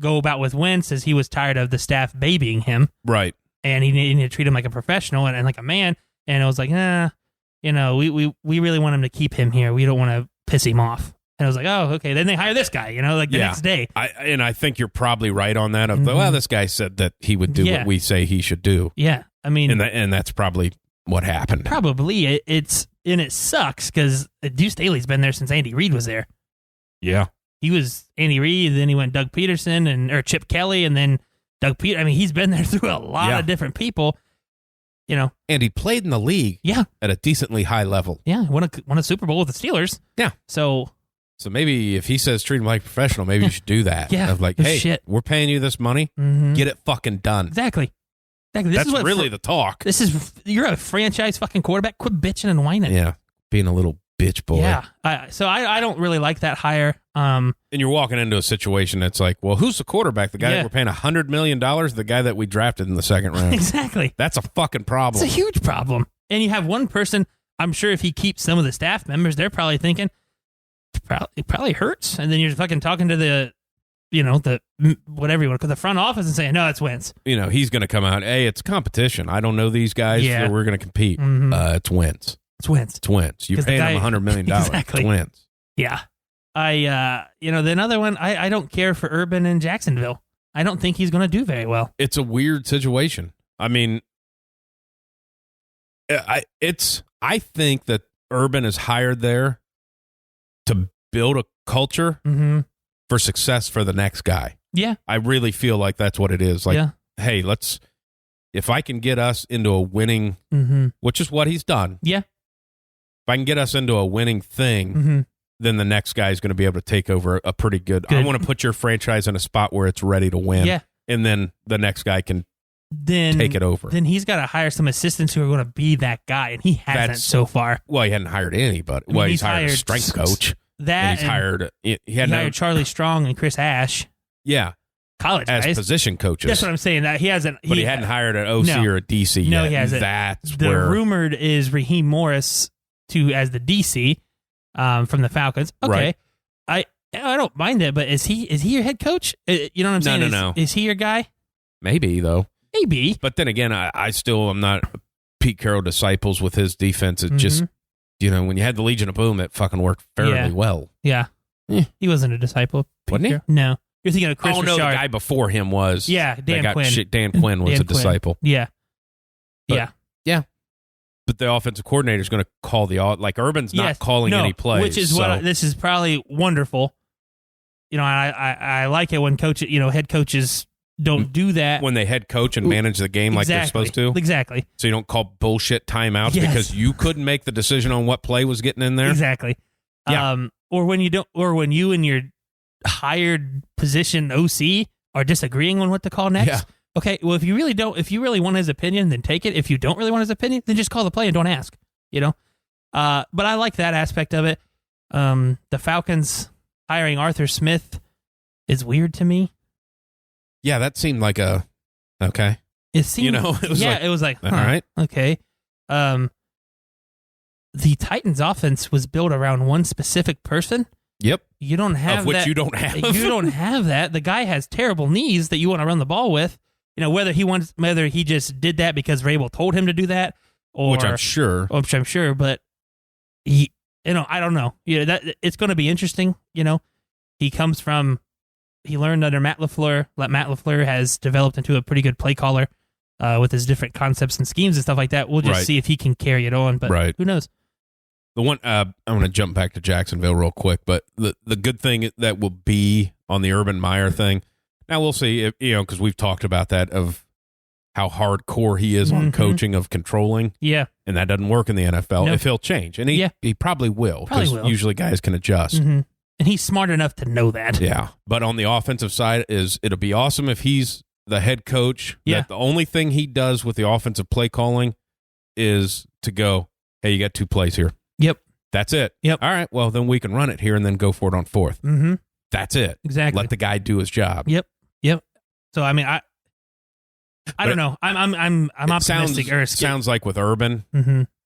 go about with Wentz, as he was tired of the staff babying him. Right. And he needed to treat him like a professional and like a man. And it was like, we really want him to keep him here. We don't want to piss him off. And I was like, oh, okay. Then they hire this guy, the next day. I think you're probably right on that. This guy said that he would do what we say he should do. Yeah. And that's probably what happened. Probably. It sucks because Deuce Staley's been there since Andy Reid was there. Yeah. He was Andy Reid, then he went Doug Peterson or Chip Kelly, and then Doug Peterson. He's been there through a lot of different people. And he played in the league at a decently high level. Yeah, won a Super Bowl with the Steelers. Yeah. So maybe if he says treat him like a professional, maybe you should do that. Yeah. Of like, hey, we're paying you this money. Mm-hmm. Get it fucking done. Exactly. That's really the talk. You're a franchise fucking quarterback. Quit bitching and whining. Yeah. Being a little bitch boy. Yeah. So I don't really like that hire. And you're walking into a situation that's like, well, who's the quarterback? The guy that we're paying $100 million? The guy that we drafted in the second round? Exactly. That's a fucking problem. It's a huge problem. And you have one person, I'm sure if he keeps some of the staff members, they're probably thinking, it probably hurts. And then you're fucking talking to the whatever you want to call the front office and saying, no, it's Wentz. He's going to come out, hey, it's competition. I don't know these guys, so we're going to compete. Mm-hmm. It's Wentz. It's Wentz. It's Wentz. You're paying him $100 million. Exactly. It's Wentz. Yeah. The another one, I don't care for Urban in Jacksonville. I don't think he's going to do very well. It's a weird situation. I think that Urban is hired there to build a culture for success for the next guy. Yeah. I really feel like that's what it is. Like, hey, if I can get us into a winning, which is what he's done. Yeah. If I can get us into a winning thing, then the next guy is going to be able to take over a pretty good. I want to put your franchise in a spot where it's ready to win. Yeah. And then the next guy can take it over. Then he's got to hire some assistants who are going to be that guy, and he hasn't so far. Well, he hadn't hired anybody. Well, he's hired a strength coach. He hired Charlie Strong and Chris Ash. Yeah. college as guys. position coaches. That's what I'm saying. That he hasn't. But he hadn't hired an OC or a DC yet. No, he hasn't. That's the where rumored is Raheem Morris as the DC from the Falcons. Okay, right. I don't mind it, but is he your head coach? You know what I'm saying? No. Is he your guy? Maybe though. Maybe. But then again, I still am not Pete Carroll disciples with his defense. It just, when you had the Legion of Boom, it fucking worked fairly well. Yeah. He wasn't a disciple. Wasn't he? No. You're thinking of Chris Richard. The guy before him was. Yeah, Dan Quinn. Dan Quinn was a disciple. Yeah. But, yeah. But the offensive coordinator is going to call Urban's not calling any plays. Which is this is probably wonderful. I like it when head coaches don't do that. When they head coach and manage the game like they're supposed to. Exactly. So you don't call bullshit timeouts because you couldn't make the decision on what play was getting in there. Exactly. Yeah. Or when you and your hired position OC are disagreeing on what to call next. Yeah. Okay, well, if you really want his opinion, then take it. If you don't really want his opinion, then just call the play and don't ask, But I like that aspect of it. The Falcons hiring Arthur Smith is weird to me. Yeah, that seemed like okay. It seemed, it was like, all right. Okay. The Titans offense was built around one specific person. Yep. You don't have that. You don't have. You don't have that. The guy has terrible knees that you want to run the ball with. Whether he just did that because Vrabel told him to do that, or which I'm sure, but I don't know. That it's going to be interesting. He learned under Matt LaFleur. Matt LaFleur has developed into a pretty good play caller with his different concepts and schemes and stuff like that. We'll just see if he can carry it on, but who knows? The one I'm going to jump back to Jacksonville real quick, but the good thing that will be on the Urban Meyer thing. Now we'll see if, because we've talked about that of how hardcore he is on coaching of controlling. Yeah. And that doesn't work in the NFL. Nope. If he'll change. And he probably will. Because usually guys can adjust. Mm-hmm. And he's smart enough to know that. Yeah. But on the offensive side it'll be awesome if he's the head coach. Yeah. That the only thing he does with the offensive play calling is to go, hey, you got 2 plays here. Yep. That's it. Yep. All right. Well, then we can run it here and then go for it on 4th. Mm-hmm. That's it. Exactly. Let the guy do his job. Yep. So I mean, I don't know. I'm optimistic. Sounds like with Urban,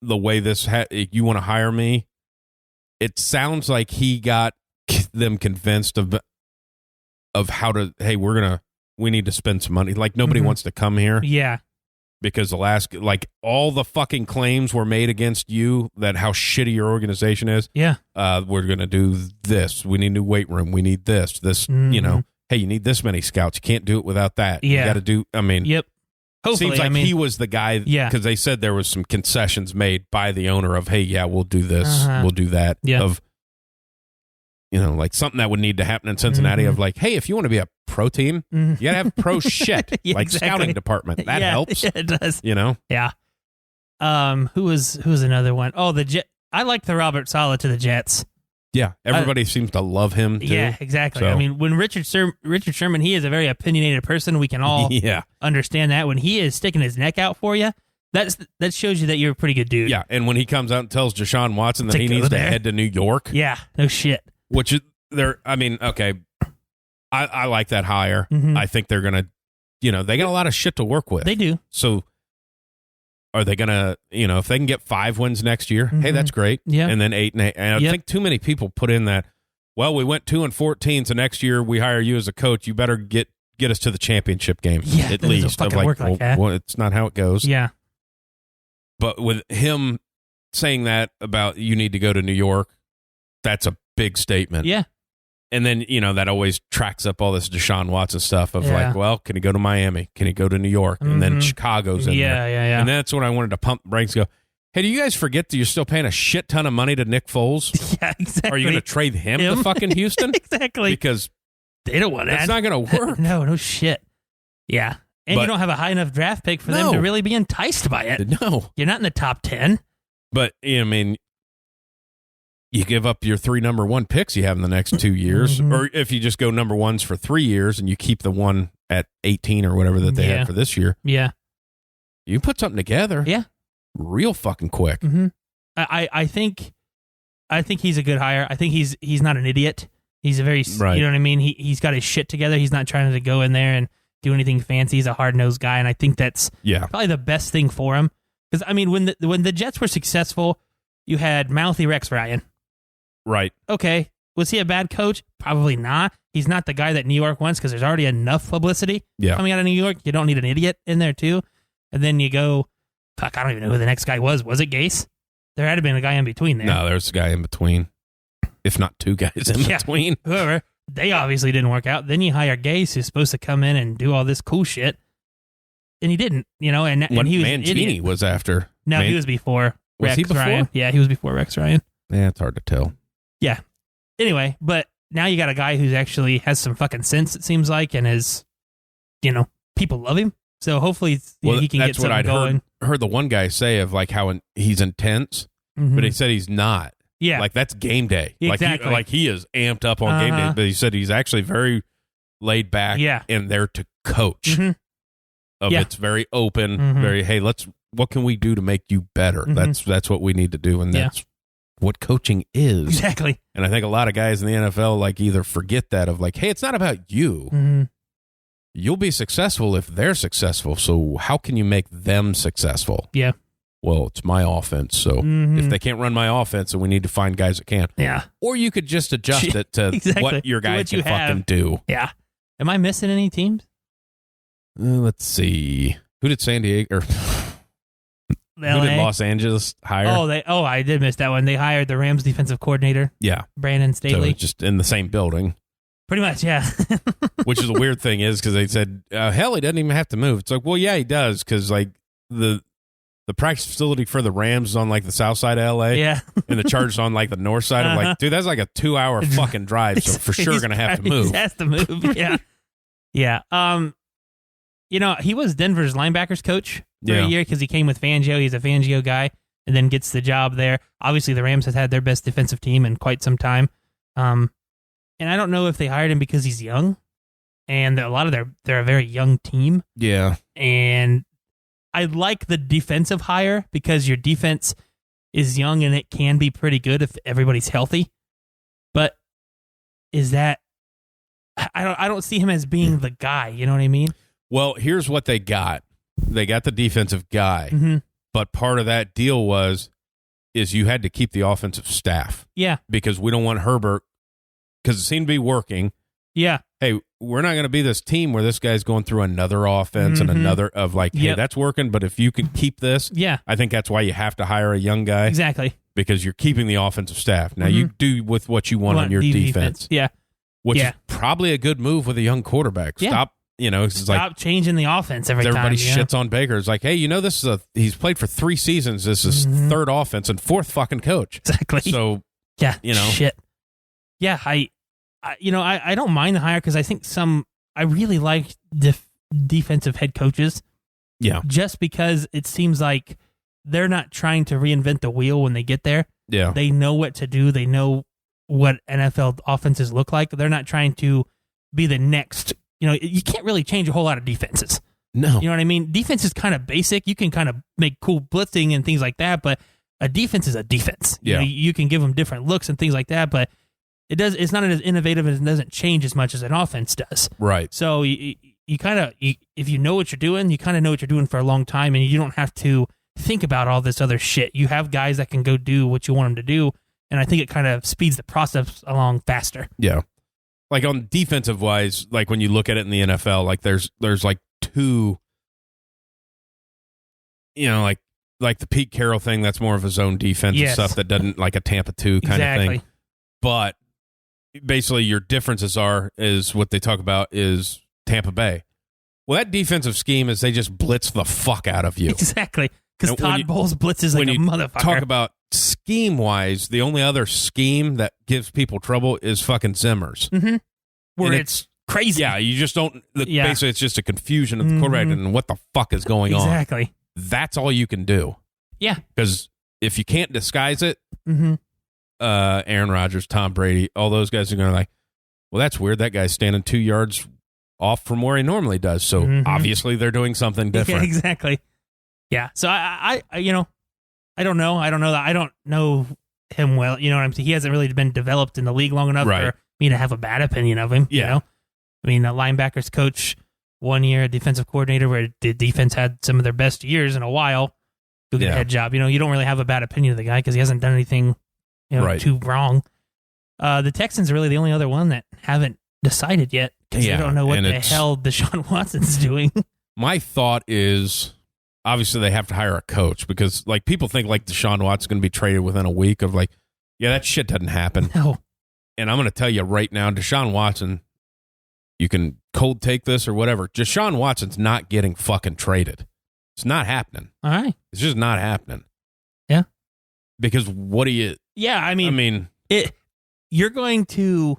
the way this you want to hire me. It sounds like he got them convinced of how to. Hey, we need to spend some money. Like nobody wants to come here. Yeah. Because all the fucking claims were made against you that how shitty your organization is. Yeah. We're going to do this. We need a new weight room. We need this, hey, you need this many scouts. You can't do it without that. Yeah. You got to do, Yep. Hopefully, seems like he was the guy. Yeah. Because they said there was some concessions made by the owner of, hey, yeah, we'll do this. We'll do that. Yeah. Of, like something that would need to happen in Cincinnati of like, hey, if you want to be a pro team, you got to have pro shit. Like scouting department. That helps. Yeah, it does. Yeah. Who was another one? Oh, the Jet. I like the Robert Saleh to the Jets. Yeah, everybody seems to love him too. Yeah, exactly. So. I mean, when Richard Sherman, he is a very opinionated person. We can all understand that. When he is sticking his neck out for you, that shows you that you're a pretty good dude. Yeah, and when he comes out and tells Deshaun Watson that he needs to head to New York. Yeah, no shit. Which okay, I like that hire. I think they're going to, they got a lot of shit to work with. They do. So are they going to, if they can get 5 wins next year, hey, that's great. Yeah. And then 8 and 8. And I think too many people put in that, well, we went 2-14, so next year we hire you as a coach. You better get us to the championship game at least. Work like that. Well, it's not how it goes. Yeah. But with him saying that about you need to go to New York, that's a big statement. Yeah. And then, that always tracks up all this Deshaun Watson stuff of like, well, can he go to Miami? Can he go to New York? And then Chicago's in there. Yeah. And that's when I wanted to pump the brakes and go, hey, do you guys forget that you're still paying a shit ton of money to Nick Foles? Yeah, exactly. Are you going to trade him to fucking Houston? Exactly. Because they don't want that. That's not going to work. No shit. Yeah. And you don't have a high enough draft pick for them to really be enticed by it. No. You're not in the top 10. But, you give up your 3 number 1 picks you have in the next 2 years, or if you just go number 1s for 3 years and you keep the one at 18 or whatever that they had for this year. Yeah. You put something together. Yeah. Real fucking quick. I think he's a good hire. I think he's not an idiot. He's a very, you know what I mean? He's got his shit together. He's not trying to go in there and do anything fancy. He's a hard-nosed guy, and I think that's probably the best thing for him. Because, I mean, when the Jets were successful, you had mouthy Rex Ryan. Right. Okay. Was he a bad coach? Probably not. He's not the guy that New York wants because there's already enough publicity coming out of New York. You don't need an idiot in there, too. And then you go, fuck, I don't even know who the next guy was. Was it Gase? There had to have been a guy in between there. No, there's a guy in between, if not two guys in between. Whoever. They obviously didn't work out. Then you hire Gase, who's supposed to come in and do all this cool shit. And he didn't, and he was Mancini was after. No, he was before Was he before? Ryan. Yeah, he was before Rex Ryan. Yeah, it's hard to tell. Yeah. Anyway, but now you got a guy who's actually has some fucking sense, it seems like, and is, people love him. So hopefully he can get something going. Heard the one guy say of like how he's intense, but he said he's not. Yeah. Like that's game day. Exactly. Like he is amped up on game day, but he said he's actually very laid back and there to coach. It's very open, very, hey, what can we do to make you better? That's what we need to do. And that's what coaching is. Exactly. And I think a lot of guys in the NFL like either forget that of like, hey, it's not about you. You'll be successful if they're successful. So how can you make them successful? Yeah. Well, it's my offense. So if they can't run my offense, then we need to find guys that can. Yeah. Or you could just adjust it to what your guys can fucking do. Yeah. Am I missing any teams? Let's see. Who did San Diego or who did Los Angeles hire? I did miss that one. They hired the Rams defensive coordinator. Yeah. Brandon Staley. So just in the same building. Pretty much, yeah. Which is a weird thing is because they said, hell, he doesn't even have to move. It's like, well, yeah, he does because like the practice facility for the Rams is on like the south side of LA. Yeah. And the Chargers on like the north side. I'm like, dude, that's like a 2-hour fucking drive. So for sure going to have to move. He has to move. Yeah. Yeah. He was Denver's linebackers coach for a year because he came with Fangio. He's a Fangio guy and then gets the job there. Obviously, the Rams have had their best defensive team in quite some time. And I don't know if they hired him because he's young. And a lot of they're a very young team. Yeah. And I like the defensive hire because your defense is young and it can be pretty good if everybody's healthy. But is that I don't see him as being the guy, you know what I mean? Well, here's what they got. They got the defensive guy. But part of that deal is you had to keep the offensive staff. Yeah. Because we don't want Herbert, because it seemed to be working. Yeah. Hey, we're not going to be this team where this guy's going through another offense and another of like, hey, that's working, but if you can keep this, I think that's why you have to hire a young guy. Exactly. Because you're keeping the offensive staff. Now, you do with what you want on your defense. Yeah. Which is probably a good move with a young quarterback. Stop. It's like changing the offense every time. Everybody shits on Baker. It's like, hey, this is he's played for 3 seasons. This is third offense and 4th fucking coach. Exactly. So, shit. Yeah, I don't mind the hire because I think I really like defensive head coaches. Yeah. Just because it seems like they're not trying to reinvent the wheel when they get there. Yeah. They know what to do. They know what NFL offenses look like. They're not trying to be the next. You can't really change a whole lot of defenses. No. You know what I mean? Defense is kind of basic. You can kind of make cool blitzing and things like that, but a defense is a defense. Yeah. You can give them different looks and things like that, but it's not as innovative and it doesn't change as much as an offense does. Right. So you kind of, if you know what you're doing, you kind of know what you're doing for a long time, and you don't have to think about all this other shit. You have guys that can go do what you want them to do, and I think it kind of speeds the process along faster. Yeah. Like on defensive wise, like when you look at it in the NFL, like there's like 2, like the Pete Carroll thing, that's more of a zone defense and stuff that doesn't like a Tampa 2 kind of thing. But basically your differences is what they talk about is Tampa Bay. Well, that defensive scheme is they just blitz the fuck out of you. Exactly. Because Todd Bowles blitzes like a motherfucker. Talk about scheme-wise, the only other scheme that gives people trouble is fucking Zimmer's. Where it's crazy. Yeah, you just don't... Basically, it's just a confusion of the quarterback and what the fuck is going on. Exactly. That's all you can do. Yeah. Because if you can't disguise it, Aaron Rodgers, Tom Brady, all those guys are going to like, well, that's weird. That guy's standing 2 yards off from where he normally does. So obviously they're doing something different. Yeah, exactly. Yeah. So I don't know. I don't know him well. You know what I'm saying? He hasn't really been developed in the league long enough for me to have a bad opinion of him. Yeah. You know? I mean, a linebackers coach 1 year, a defensive coordinator where the defense had some of their best years in a while, go get a head job. You know, you don't really have a bad opinion of the guy because he hasn't done anything, too wrong. The Texans are really the only other one that haven't decided yet because they don't know what the hell Deshaun Watson's doing. My thought is, obviously they have to hire a coach because like people think like Deshaun Watson's going to be traded within a week of like, yeah, that shit doesn't happen. No. And I'm going to tell you right now, Deshaun Watson, you can cold take this or whatever. Deshaun Watson's not getting fucking traded. It's not happening. All right. It's just not happening. Yeah. Because what do you... Yeah, I mean you're going to...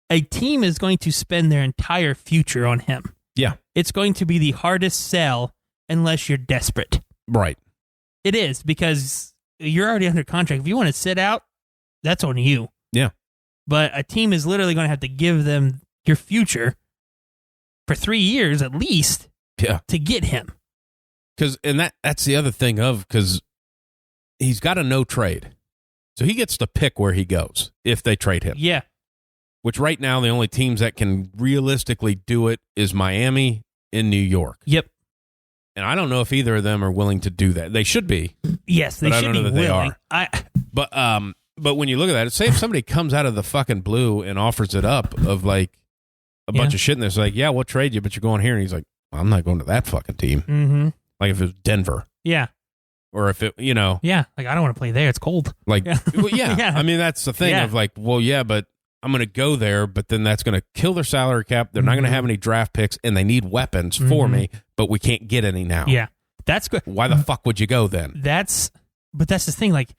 A team is going to spend their entire future on him. Yeah. It's going to be the hardest sell unless you're desperate. Right. It is because you're already under contract. If you want to sit out, that's on you. Yeah. But a team is literally going to have to give them your future for 3 years at least to get him. And that's the other thing because he's got a no trade. So he gets to pick where he goes if they trade him. Yeah. Which right now the only teams that can realistically do it is Miami and New York. Yep. And I don't know if either of them are willing to do that. They should be. Yes, they should be willing. They are. But when you look at that, say if somebody comes out of the fucking blue and offers it up of like a bunch of shit and it's like, yeah, we'll trade you, but you're going here. And he's like, I'm not going to that fucking team. Mm-hmm. Like if it was Denver. Yeah. Or if it, Yeah, like I don't want to play there. It's cold. Like, yeah. I mean, that's the thing of like, well, yeah, but I'm going to go there, but then that's going to kill their salary cap. They're not going to have any draft picks and they need weapons for me, but we can't get any now. Yeah. That's good. Why the fuck would you go then? But that's the thing. Like,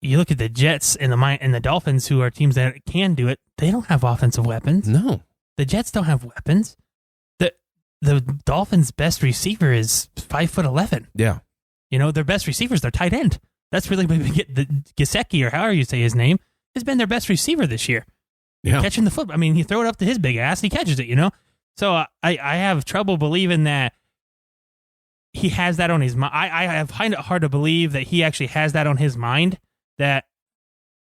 you look at the Jets and the Dolphins, who are teams that can do it. They don't have offensive weapons. No, the Jets don't have weapons. The Dolphins' best receiver is 5'11". Yeah, their best receivers, their tight end. That's really the Gesicki or however you say his name has been their best receiver this year. Yeah, catching the football. I mean, you throw it up to his big ass, he catches it. So I have trouble believing that he has that on his mind. I find it hard to believe that he actually has that on his mind. That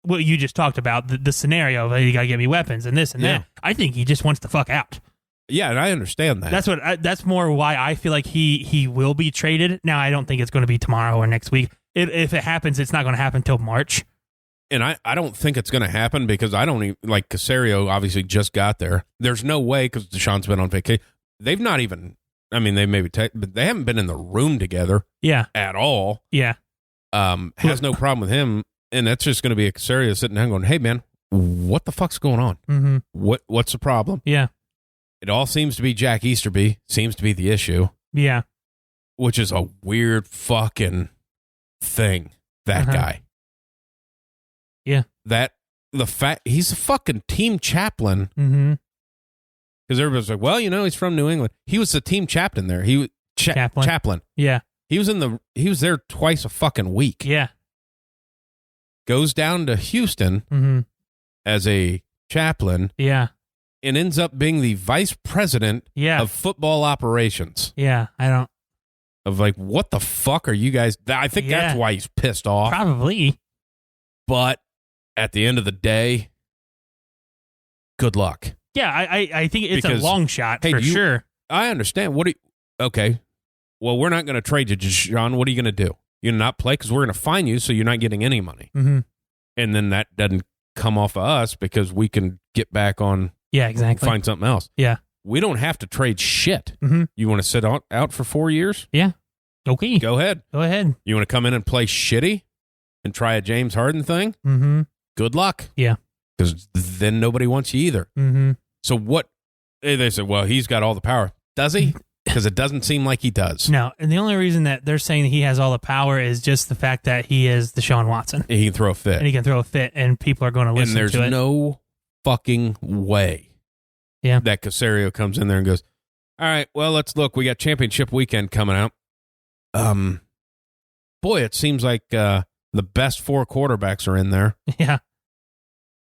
what you just talked about, the scenario of you got to get me weapons and this and that. I think he just wants to fuck out. Yeah, and I understand that. That's more why I feel like he will be traded. Now, I don't think it's going to be tomorrow or next week. If it happens, it's not going to happen until March. And I don't think it's going to happen because I don't even, like Caserio obviously just got there. There's no way because Deshaun's been on vacation. They've not even, I mean, they maybe, but they haven't been in the room together at all. Yeah. Has no problem with him. And that's just going to be a Caserio sitting down going, hey, man, what the fuck's going on? Mm-hmm. What's the problem? Yeah. It all seems to be Jack Easterby seems to be the issue. Yeah. Which is a weird fucking thing, that guy. Yeah. The fact he's a fucking team chaplain. Mm-hmm. Because everybody's like, well, he's from New England. He was the team chaplain there. He was chaplain. Yeah. He was there twice a fucking week. Yeah. Goes down to Houston as a chaplain. Yeah. And ends up being the vice president of football operations. Yeah. I don't. Of like, what the fuck are you guys? I think that's why he's pissed off. Probably. But at the end of the day, good luck. Yeah, I think it's a long shot for sure. I understand. Okay. Well, we're not going to trade you, John. What are you going to do? You're going to not play because we're going to fine you so you're not getting any money. Mm-hmm. And then that doesn't come off of us because we can get back on. Yeah, exactly. Find something else. Yeah. We don't have to trade shit. Mm-hmm. You want to sit out for 4 years? Yeah. Okay. Go ahead. Go ahead. You want to come in and play shitty and try a James Harden thing? Mm-hmm. Good luck. Yeah. Because then nobody wants you either. Mm-hmm. So what? They said, well, he's got all the power. Does he? Because it doesn't seem like he does. No. And the only reason that they're saying that he has all the power is just the fact that he is Deshaun Watson. And he can throw a fit. And he can throw a fit, and people are going to listen to it. And there's no fucking way that Caserio comes in there and goes, all right, well, let's look. We got championship weekend coming out. Boy, it seems like the best 4 quarterbacks are in there. Yeah.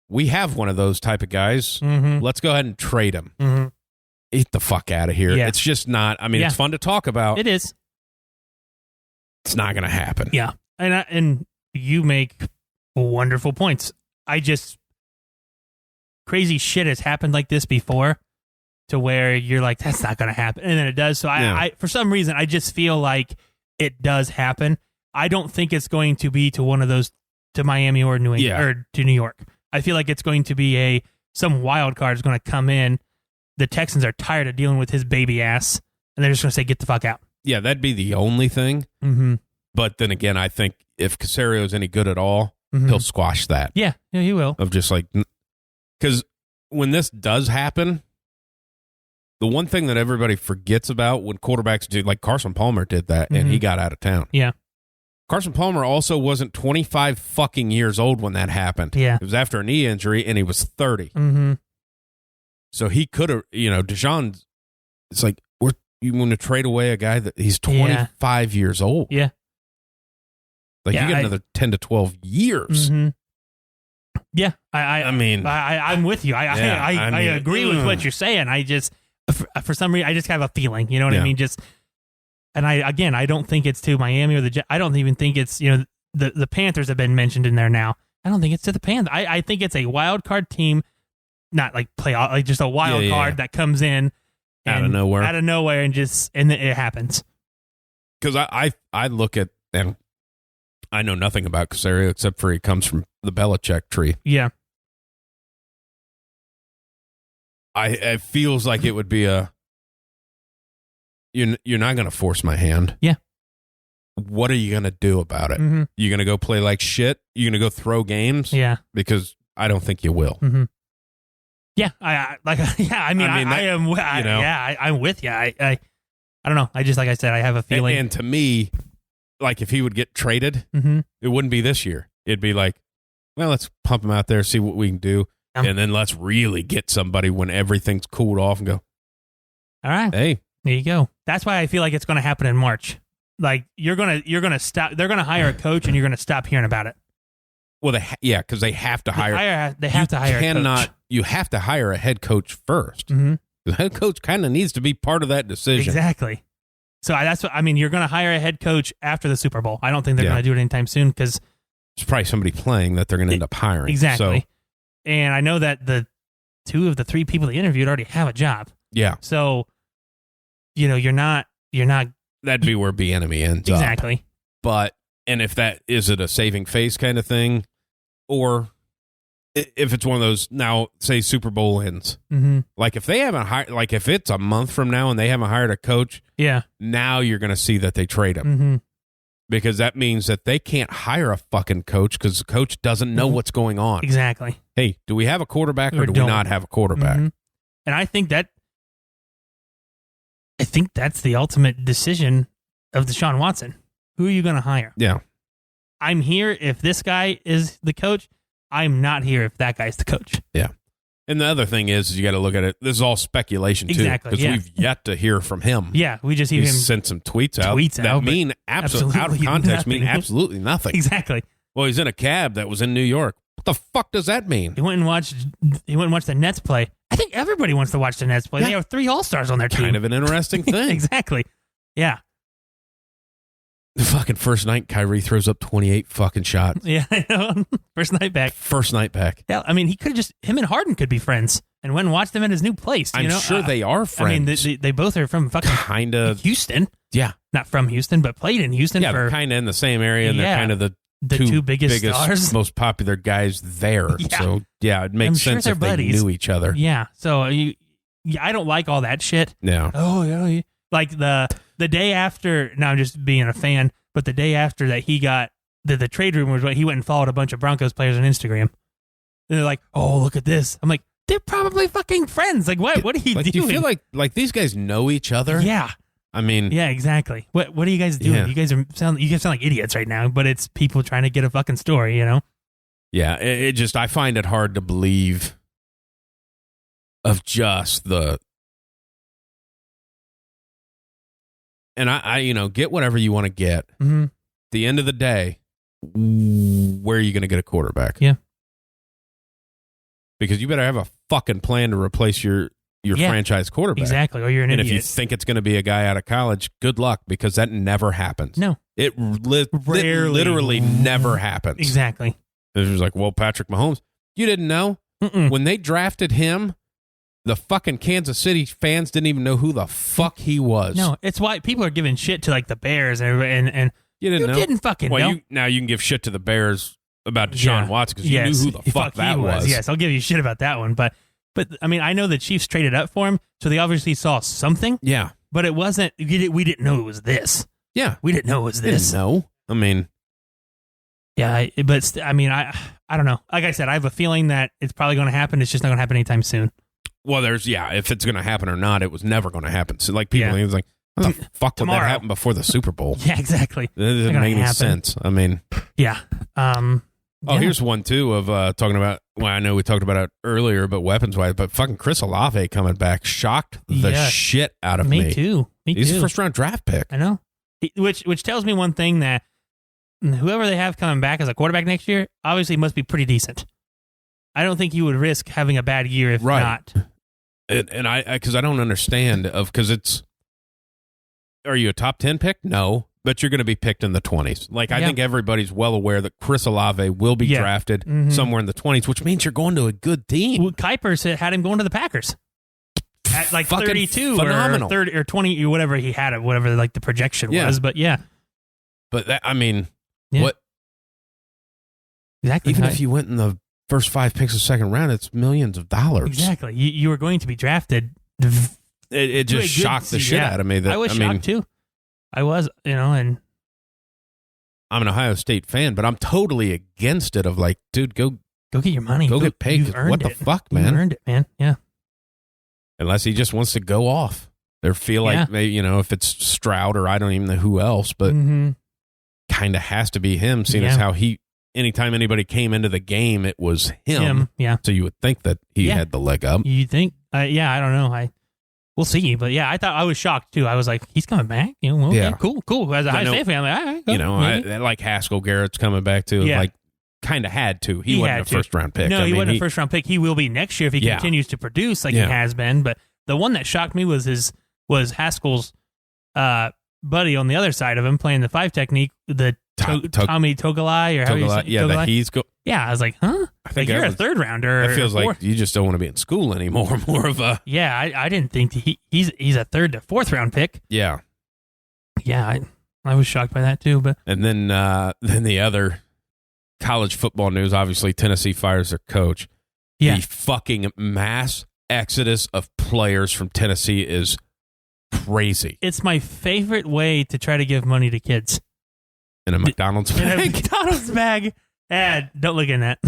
We have one of those type of guys. Mm-hmm. Let's go ahead and trade him. Mm-hmm. Get the fuck out of here. Yeah. It's just not. I mean, it's fun to talk about. It is. It's not going to happen. Yeah. And you make wonderful points. crazy shit has happened like this before, to where you're like, that's not going to happen, and then it does. So I for some reason, I just feel like it does happen. I don't think it's going to be to one of those, to Miami or New England or to New York. I feel like it's going to be some wild card is going to come in. The Texans are tired of dealing with his baby ass, and they're just going to say, get the fuck out. Yeah, that'd be the only thing. Mm-hmm. But then again, I think if Casario's any good at all, he'll squash that. Yeah, he will. Of just like, because when this does happen, the one thing that everybody forgets about when quarterbacks do, like Carson Palmer did that, and he got out of town. Yeah. Carson Palmer also wasn't 25 fucking years old when that happened. Yeah. It was after a knee injury, and he was 30. Mm-hmm. So he could have, Deshaun, it's like, you want to trade away a guy that he's 25 years old. Yeah. Like, you get another 10 to 12 years. Mm-hmm. Yeah. I'm with you. I agree with what you're saying. I just, for some reason, I just have a feeling, you know what I mean? And I don't think it's to Miami or the Jets. I don't even think it's, the Panthers have been mentioned in there now. I don't think it's to the Panthers. I think it's a wild card team, not like playoff, like just a wild card that comes in out of nowhere, and it happens. Because I look at, and I know nothing about Casario except for he comes from the Belichick tree. Yeah. It feels like it would be you're not going to force my hand. Yeah. What are you going to do about it? Mm-hmm. You going to go play like shit? You going to go throw games? Yeah. Because I don't think you will. Mm-hmm. Yeah. I'm with you. I don't know. I just, like I said, I have a feeling. And to me, like if he would get traded, it wouldn't be this year. It'd be like, well, let's pump him out there, see what we can do. And then let's really get somebody when everything's cooled off and go, all right, hey, there you go. That's why I feel like it's going to happen in March. Like you're going to stop. They're going to hire a coach and you're going to stop hearing about it. Well, because they have to hire. They have to hire a coach. You have to hire a head coach first. Mm-hmm. The head coach kind of needs to be part of that decision. Exactly. So that's what I mean. You're going to hire a head coach after the Super Bowl. I don't think they're going to do it anytime soon because there's probably somebody playing that they're going to end up hiring. Exactly. So, and I know that the 2 of the 3 people they interviewed already have a job. Yeah. So, you're not. That'd be where Bieniemy ends up. Exactly. But, and if that, is it a saving face kind of thing? Or if it's one of those, now, say Super Bowl ends. Mm-hmm. Like if they haven't hired, like if it's a month from now and they haven't hired a coach. Yeah. Now you're going to see that they trade him. Mm-hmm. Because that means that they can't hire a fucking coach because the coach doesn't know what's going on. Exactly. Hey, do we have a quarterback or do we not have a quarterback? Mm-hmm. And I think that's the ultimate decision of Deshaun Watson. Who are you going to hire? Yeah. I'm here if this guy is the coach. I'm not here if that guy's the coach. Yeah. And the other thing is you got to look at it. This is all speculation, too. Exactly. Because we've yet to hear from him. Yeah. We just hear him sent some tweets out that mean absolutely out of context, mean absolutely nothing. Exactly. Well, he's in a cab that was in New York. What the fuck does that mean? He went and watched the Nets play. I think everybody wants to watch the Nets play. Yeah. They have 3 All-Stars on their team. Kind of an interesting thing. Exactly. Yeah. The fucking first night, Kyrie throws up 28 fucking shots. Yeah, I know. First night back. Yeah, I mean, him and Harden could be friends and went and watched them in his new place. I'm sure they are friends. I mean, they both are from fucking kind of Houston. Yeah. Not from Houston, but played in Houston. Yeah, they're kind of in the same area, and they're kind of the two biggest stars. most popular guys there. Yeah. So, yeah, it makes sense if they knew each other. Yeah, so I don't like all that shit. Yeah. Oh, yeah. Like the day after, now I'm just being a fan, but the day after that he got, the trade rumors, he went and followed a bunch of Broncos players on Instagram. And they're like, oh, look at this. I'm like, they're probably fucking friends. Like, what are you doing? Do you feel like these guys know each other? Yeah. I mean, yeah, exactly. What are you guys doing? Yeah. You guys sound like idiots right now, but it's people trying to get a fucking story, Yeah, it just, I find it hard to believe of just the, and I get whatever you want to get. Mm-hmm. At the end of the day, where are you going to get a quarterback? Yeah. Because you better have a fucking plan to replace your franchise quarterback. Exactly, or you're an idiot. And if you think it's going to be a guy out of college, good luck, because that never happens. No. It literally never happens. Exactly. It was like, well, Patrick Mahomes, you didn't know? When they drafted him, the fucking Kansas City fans didn't even know who the fuck he was. No, it's why people are giving shit to like the Bears and you didn't fucking know. Now you can give shit to the Bears about Deshaun Watson because you knew who the fuck that was. Yes, I'll give you shit about that one. But I mean, I know the Chiefs traded up for him, so they obviously saw something. Yeah. But it wasn't, we didn't know it was this. Yeah. We didn't know it was this. No. I mean. Yeah, I don't know. Like I said, I have a feeling that it's probably going to happen. It's just not going to happen anytime soon. Well, if it's going to happen or not, it was never going to happen. So, like, people, it was like, how the fuck would that happen before the Super Bowl? Yeah, exactly. It doesn't make any sense. I mean. Yeah. Here's one, too, of talking about, well, I know we talked about it earlier, but weapons-wise, but fucking Chris Olave coming back shocked the shit out of me. Me too. He's a first-round draft pick. I know. Which tells me one thing, that whoever they have coming back as a quarterback next year obviously must be pretty decent. I don't think you would risk having a bad year if not. And because I don't understand because it's, are you a top 10 pick? No, but you're going to be picked in the 20s. Like, I think everybody's well aware that Chris Olave will be drafted somewhere in the 20s, which means you're going to a good team. Well, Kuiper had him going to the Packers at like 32 phenomenal. or 30 or 20 or whatever he had it, whatever like the projection was. But but that, I mean, Yeah. What? Exactly. Even if you went in the first 5 picks of the second round, it's millions of dollars. Exactly. You were going to be drafted. It just shocked the shit out of me. That I was shocked too. I was, and I'm an Ohio State fan, but I'm totally against it. Of like, dude, go get your money. Go get paid. What the fuck, man? You earned it, man. Yeah. Unless he just wants to go off. Or feel like, maybe, if it's Stroud or I don't even know who else, but kind of has to be him, seeing as how anytime anybody came into the game, it was him. Yeah. So you would think that he had the leg up. You think? I don't know. We'll see. But I was shocked too. I was like, he's coming back. Cool. As a Ohio State fan, I'm like, all right, go, I like Haskell Garrett's coming back too. Yeah. Like, kind of had to. He wasn't a first-round pick. No, he wasn't a first-round pick. He will be next year if he continues to produce like he has been. But the one that shocked me was Haskell's buddy on the other side of him playing the 5 technique, the Tommy Togiai or how you say Togiai? I was like, huh? I think you're a third rounder. It feels like you just don't want to be in school anymore. More of a I didn't think he's a third to fourth round pick. Yeah. I was shocked by that too. But and then the other college football news, obviously Tennessee fires their coach. The fucking mass exodus of players from Tennessee is crazy. It's my favorite way to try to give money to kids. In a McDonald's bag? In a McDonald's bag. Don't look in that.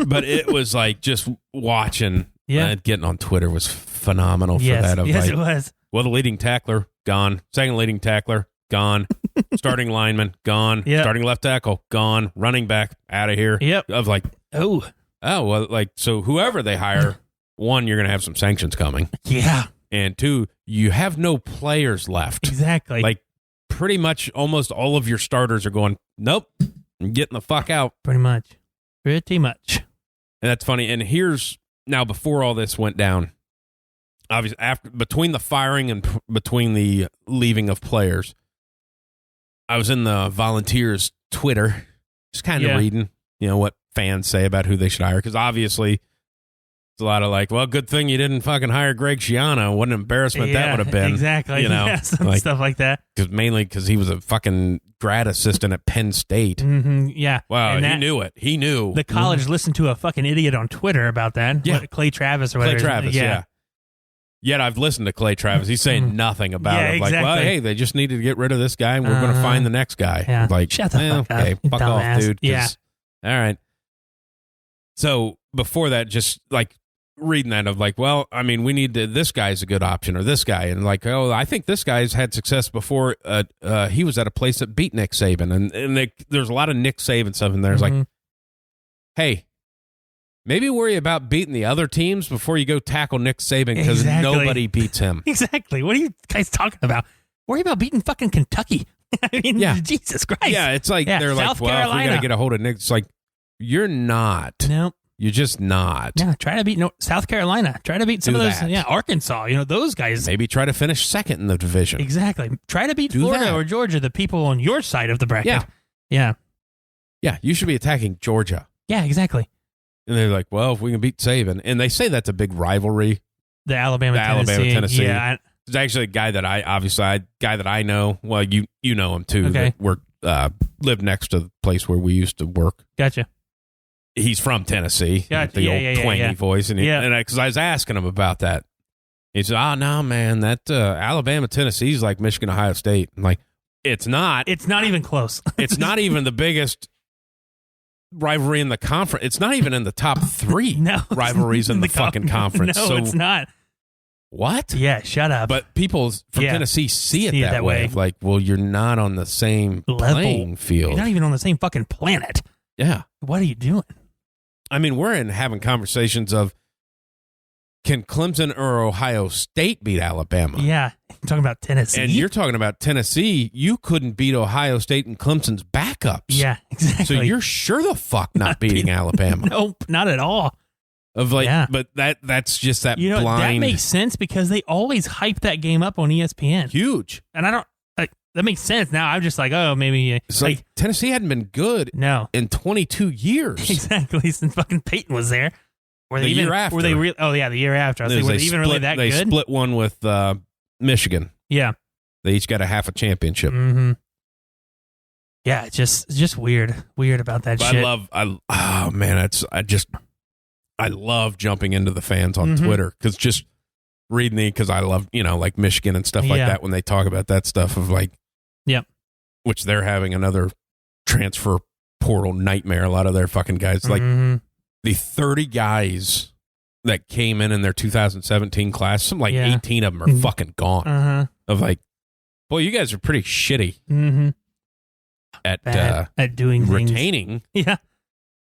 But it was like just watching, getting on Twitter was phenomenal for that. Yes, it was. Well, the leading tackler, gone. Second leading tackler, gone. Starting lineman, gone. Yep. Starting left tackle, gone. Running back, out of here. Yep. Of like, well, like, so whoever they hire, one, you're going to have some sanctions coming. Yeah. And two, you have no players left. Exactly. Like, pretty much almost all of your starters are going, nope, I'm getting the fuck out. Pretty much. And that's funny. And here's, now before all this went down, obviously, between the firing and between the leaving of players, I was in the Volunteers Twitter, just kind of reading, what fans say about who they should hire. Because obviously, it's a lot of like, well, good thing you didn't fucking hire Greg Schiano. What an embarrassment that would have been. Exactly. Stuff like that. Mainly because he was a fucking grad assistant at Penn State. Mm-hmm, yeah. Wow, he knew it. He knew. The college listened to a fucking idiot on Twitter about that. Yeah. Clay Travis or whatever. Clay Travis, yeah. Yet I've listened to Clay Travis. He's saying nothing about it. Like, well, hey, they just needed to get rid of this guy, and we're going to find the next guy. Yeah. Like, shut the fuck up. Okay, fuck dumbass. off, dude. Yeah. All right. So before that, just like reading that of like, well, I mean, we need to, this guy's a good option or this guy. And like, oh, I think this guy's had success before. He was at a place that beat Nick Saban. And there's a lot of Nick Saban stuff in there. It's like, hey, maybe worry about beating the other teams before you go tackle Nick Saban because nobody beats him. Exactly. What are you guys talking about? Worry about beating fucking Kentucky. I mean, Jesus Christ. Yeah, it's like they're South like, well, Carolina. if we got to get a hold of Nick, it's like, you're not. Nope. You're just not. Yeah, try to beat South Carolina. Try to beat some of those. That. Yeah, Arkansas. Those guys. Maybe try to finish second in the division. Exactly. Try to beat Florida or Georgia, the people on your side of the bracket. Yeah. Yeah. Yeah, you should be attacking Georgia. Yeah, exactly. And they're like, well, if we can beat Saban. And they say that's a big rivalry. The Alabama-Tennessee. Yeah. It's actually a guy that I know. Well, you know him too. Okay. That lived next to the place where we used to work. Gotcha. He's from Tennessee. Gotcha. The old twangy voice. And because I was asking him about that. He said, oh, no, man, that Alabama-Tennessee is like Michigan-Ohio State. I'm like, it's not. It's not even close. It's not even the biggest rivalry in the conference. It's not even in the top 3 rivalries in the fucking conference. No, it's not. What? Yeah, shut up. But people from Tennessee see it that way. Like, well, you're not on the same playing field. You're not even on the same fucking planet. Yeah. What are you doing? I mean, we're having conversations of, can Clemson or Ohio State beat Alabama? Yeah. I'm talking about Tennessee. And you're talking about Tennessee. You couldn't beat Ohio State and Clemson's backups. Yeah, exactly. So you're sure the fuck not beating Alabama. Nope, not at all. But that's just that blind. That makes sense because they always hype that game up on ESPN. Huge. And I don't, that makes sense. Now I'm just like, oh, maybe. It's like Tennessee hadn't been good in 22 years. Exactly, since fucking Peyton was there. The year after. The year after. I was like, were they even really that good? They split one with Michigan. Yeah. They each got a half a championship. Mm-hmm. Yeah, just weird about that shit. I love jumping into the fans on Twitter because just reading because I love, like Michigan and stuff like that when they talk about that stuff of like, which they're having another transfer portal nightmare. A lot of their fucking guys, like the 30 guys that came in their 2017 class, some 18 of them are fucking gone. Of like, boy, you guys are pretty shitty at doing retaining. Things. Yeah.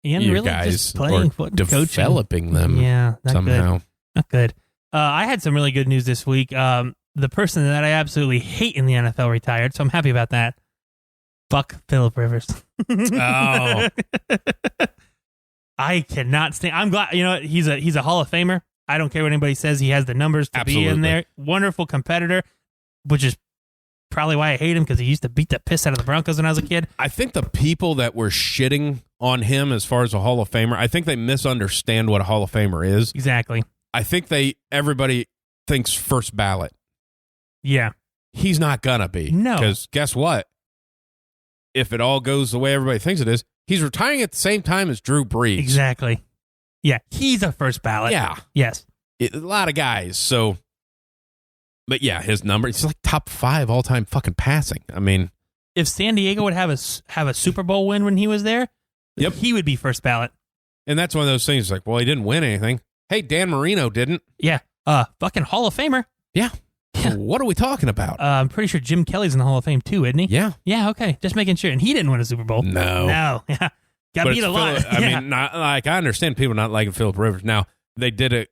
And you really guys just playing or developing them somehow. Not good. I had some really good news this week. The person that I absolutely hate in the NFL retired, so I'm happy about that. Fuck Phillip Rivers. Oh. I cannot stand. I'm glad. He's a Hall of Famer. I don't care what anybody says. He has the numbers to be in there. Wonderful competitor, which is probably why I hate him because he used to beat the piss out of the Broncos when I was a kid. I think the people that were shitting on him as far as a Hall of Famer, I think they misunderstand what a Hall of Famer is. Exactly. I think everybody thinks first ballot. Yeah. He's not gonna be. No. Because guess what? If it all goes the way everybody thinks it is, he's retiring at the same time as Drew Brees. Exactly. Yeah. He's a first ballot. Yeah. Yes. A lot of guys. So, but yeah, his number, it's like top 5 all-time fucking passing. I mean, if San Diego would have a Super Bowl win when he was there, he would be first ballot. And that's one of those things like, well, he didn't win anything. Hey, Dan Marino didn't. Yeah. Fucking Hall of Famer. Yeah. What are we talking about? I'm pretty sure Jim Kelly's in the Hall of Fame too, isn't he? Yeah. Yeah, okay. Just making sure. And he didn't win a Super Bowl. No. Yeah. Got beat a lot. I mean, I understand people not liking Phillip Rivers. Now, they did it